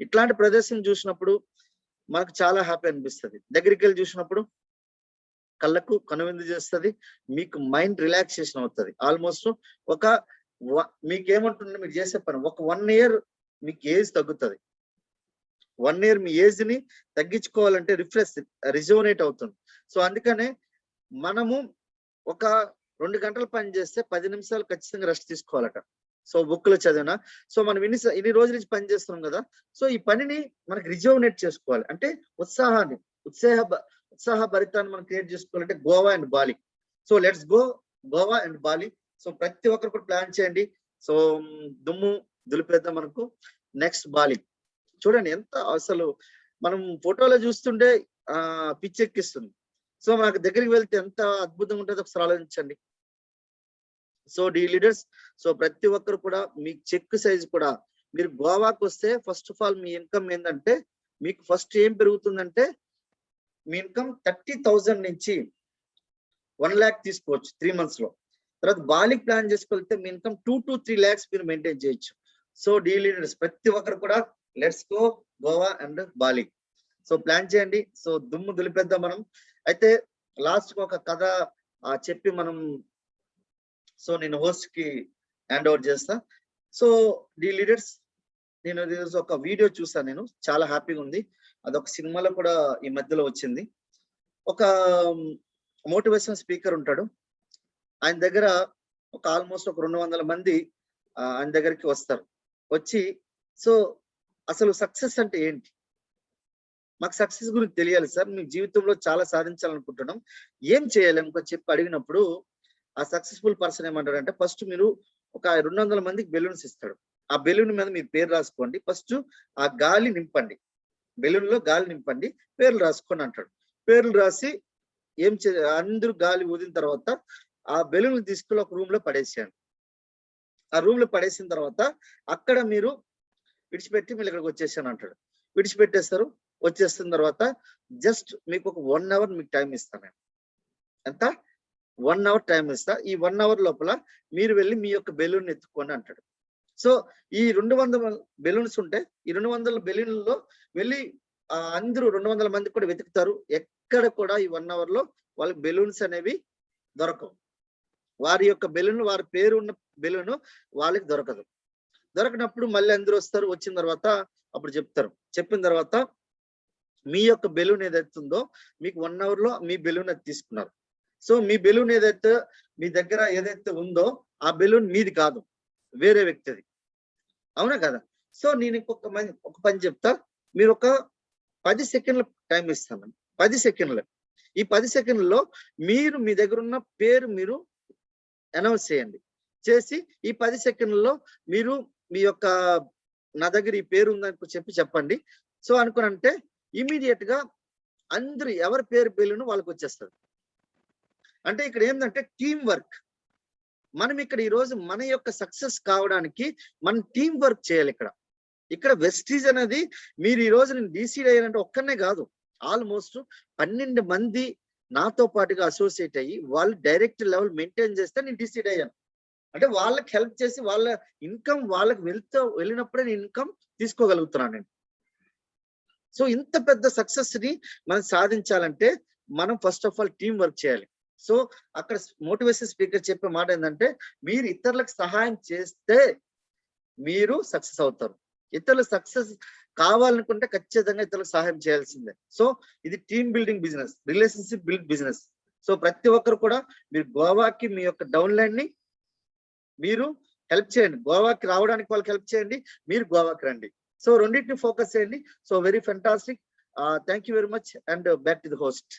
ఇట్లాంటి ప్రదేశం చూసినప్పుడు మనకు చాలా హ్యాపీ అనిపిస్తుంది. దగ్గరికి వెళ్ళి చూసినప్పుడు కళ్ళకు కనువిందు చేస్తుంది, మీకు మైండ్ రిలాక్సేషన్ అవుతుంది. ఆల్మోస్ట్ ఒక మీకేమంటుంది, మీరు చేసే పని ఒక 1 year మీకు ఏజ్ తగ్గుతుంది. 1 year మీ ఏజ్ ని తగ్గించుకోవాలంటే రిజోనేట్ అవుతుంది. సో అందుకనే మనము ఒక 2 గంటలు పని చేస్తే 10 నిమిషాలు ఖచ్చితంగా రెస్ట్ తీసుకోవాలట. సో బుక్లో చదివినా. సో మనం ఇన్ని రోజుల నుంచి పని చేస్తున్నాం కదా, సో ఈ పనిని మనకి రిజోనేట్ చేసుకోవాలి అంటే ఉత్సాహాన్ని, ఉత్సాహభరితాన్ని మనం క్రియేట్ చేసుకోవాలంటే Goa and Bali. So let's go Goa and Bali. So ప్రతి ఒక్కరు కూడా ప్లాన్ చేయండి. సో దుమ్ము దులిపేద్దాం. మనకు నెక్స్ట్ బాలి చూడండి ఎంత అసలు మనం ఫోటోలో చూస్తుంటే పిచ్చెక్కిస్తుంది. సో మనకు దగ్గరికి వెళ్తే ఎంత అద్భుతంగా ఉంటుందో ఒకసారి ఆలోచించండి. సో డీ లీడర్స్, సో ప్రతి ఒక్కరు కూడా మీ చెక్ సైజ్ కూడా, మీరు గోవాకి వస్తే first of all me income ఏంటంటే, మీకు ఫస్ట్ ఏం పెరుగుతుందంటే మీ ఇన్కమ్ 30,000 నుంచి 1 lakh తీసుకోవచ్చు 3 months లో. తర్వాత బాలికి ప్లాన్ చేసుకెళ్తే మీ ఇన్కమ్ 2 to 3 lakhs మీరు మెయింటైన్ చేయొచ్చు. సో డీ లీడర్స్ ప్రతి ఒక్కరు కూడా let's go Goa and Bali. So plan చేయండి. సో దుమ్ము దులిపేద్దాం మనం. అయితే లాస్ట్ ఒక కథ చెప్పి మనం, సో నేను హోస్ట్ కి హ్యాండ్ ఓవర్ చేస్తా. సో డీ లీడర్స్, నేను ఈరోజు ఒక వీడియో చూసాను, నేను చాలా హ్యాపీగా ఉంది. అదొక సినిమాలో కూడా ఈ మధ్యలో వచ్చింది. ఒక మోటివేషన్ స్పీకర్ ఉంటాడు, ఆయన దగ్గర ఒక ఆల్మోస్ట్ ఒక 200 మంది ఆయన దగ్గరికి వస్తారు. వచ్చి సో అసలు సక్సెస్ అంటే ఏంటి, మాకు సక్సెస్ గురించి తెలియాలి సార్, మీ జీవితంలో చాలా సాధించాలనుకుంటున్నాం, ఏం చేయాలి అని చెప్పి అడిగినప్పుడు ఆ సక్సెస్ఫుల్ పర్సన్ ఏమంటాడంటే, ఫస్ట్ మీరు ఒక 200 మందికి బెలూన్స్ ఇస్తాడు. ఆ బెలూన్ మీద మీ పేరు రాసుకోండి, ఫస్ట్ ఆ గాలి నింపండి, బెలూన్ లో గాలి నింపండి, పేర్లు రాసుకోండి అంటాడు. పేర్లు రాసి అందరూ గాలి ఊదిన తర్వాత ఆ బెలూన్ తీసుకుని ఒక రూమ్ లో పడేసాను. ఆ రూమ్ లో పడేసిన తర్వాత అక్కడ మీరు విడిచిపెట్టి మీరు ఇక్కడికి వచ్చేసాను అంటాడు. విడిచిపెట్టేస్తారు. వచ్చేస్తున్న తర్వాత జస్ట్ మీకు ఒక 1 hour మీకు టైం ఇస్తాను. ఎంత? 1 hour టైం ఇస్తా. ఈ 1 hour లోపల మీరు వెళ్ళి మీ యొక్క బెలూన్ ఎత్తుకోండి అంటాడు. సో ఈ 200 బెలూన్స్ ఉంటే ఈ 200 బెలూన్లలో వెళ్ళి అందరూ 200 మంది కూడా వెతుకుతారు. ఎక్కడ కూడా ఈ 1 hour లో వాళ్ళకి బెలూన్స్ అనేవి దొరకవు. వారి యొక్క బెలూన్, వారి పేరు ఉన్న బెలూన్ వాళ్ళకి దొరకదు. దొరకనప్పుడు మళ్ళీ అందరూ వస్తారు. వచ్చిన తర్వాత అప్పుడు చెప్తారు. చెప్పిన తర్వాత మీ యొక్క బెలూన్ ఏదైతే ఉందో మీకు 1 hour లో మీ బెలూన్ అది తీసుకున్నారు. సో మీ బెలూన్ ఏదైతే మీ దగ్గర ఏదైతే ఉందో ఆ బెలూన్ మీది కాదు, వేరే వ్యక్తిది. అవునా కదా? సో నేను ఒక పని చెప్తా. మీరు ఒక 10 సెకండ్ల టైం ఇస్తాను. 10 సెకండ్లు. ఈ 10 సెకండ్లలో మీరు మీ దగ్గర ఉన్న పేరు మీరు అనౌన్స్ చేయండి. చేసి ఈ 10 సెకండ్లలో మీరు మీ యొక్క నా దగ్గర ఈ పేరు ఉందని చెప్పండి. సో అనుకునంటే ఇమీడియట్ గా అందరూ ఎవరి పేరు బెలూన్ వాళ్ళకి వచ్చేస్తారు. అంటే ఇక్కడ ఏంటంటే టీం వర్క్. మనం ఇక్కడ ఈ రోజు మన యొక్క సక్సెస్ కావడానికి మనం టీం వర్క్ చేయాలి. ఇక్కడ వెస్టీజ్ అనేది మీరు ఈ రోజు నేను డిసైడ్ అయ్యానంటే ఒక్కనే కాదు, ఆల్మోస్ట్ 12 మంది నాతో పాటుగా అసోసియేట్ అయ్యి వాళ్ళు డైరెక్ట్ లెవెల్ మెయింటైన్ చేస్తే నేను డిసైడ్ అయ్యాను. అంటే వాళ్ళకి హెల్ప్ చేసి వాళ్ళ ఇన్కమ్ వాళ్ళకి వెళ్ళినప్పుడే నేను ఇన్కమ్ తీసుకోగలుగుతున్నాను నేను. సో ఇంత పెద్ద సక్సెస్ ని మనం సాధించాలంటే మనం first of all team work చేయాలి. సో అక్కడ మోటివేషన్ స్పీకర్ చెప్పే మాట ఏంటంటే, మీరు ఇతరులకు సహాయం చేస్తే మీరు సక్సెస్ అవుతారు. ఇతరులు సక్సెస్ కావాలనుకుంటే ఖచ్చితంగా ఇతరులకు సహాయం చేయాల్సిందే. సో ఇది team building business, relationship build business. So ప్రతి ఒక్కరు కూడా మీరు గోవాకి మీ యొక్క డౌన్లైన్ ని మీరు హెల్ప్ చేయండి. గోవాకి రావడానికి వాళ్ళకి హెల్ప్ చేయండి, మీరు గోవాకి రండి. సో రెండింటిని ఫోకస్ చేయండి. So very fantastic. Thank you very much and back to the host.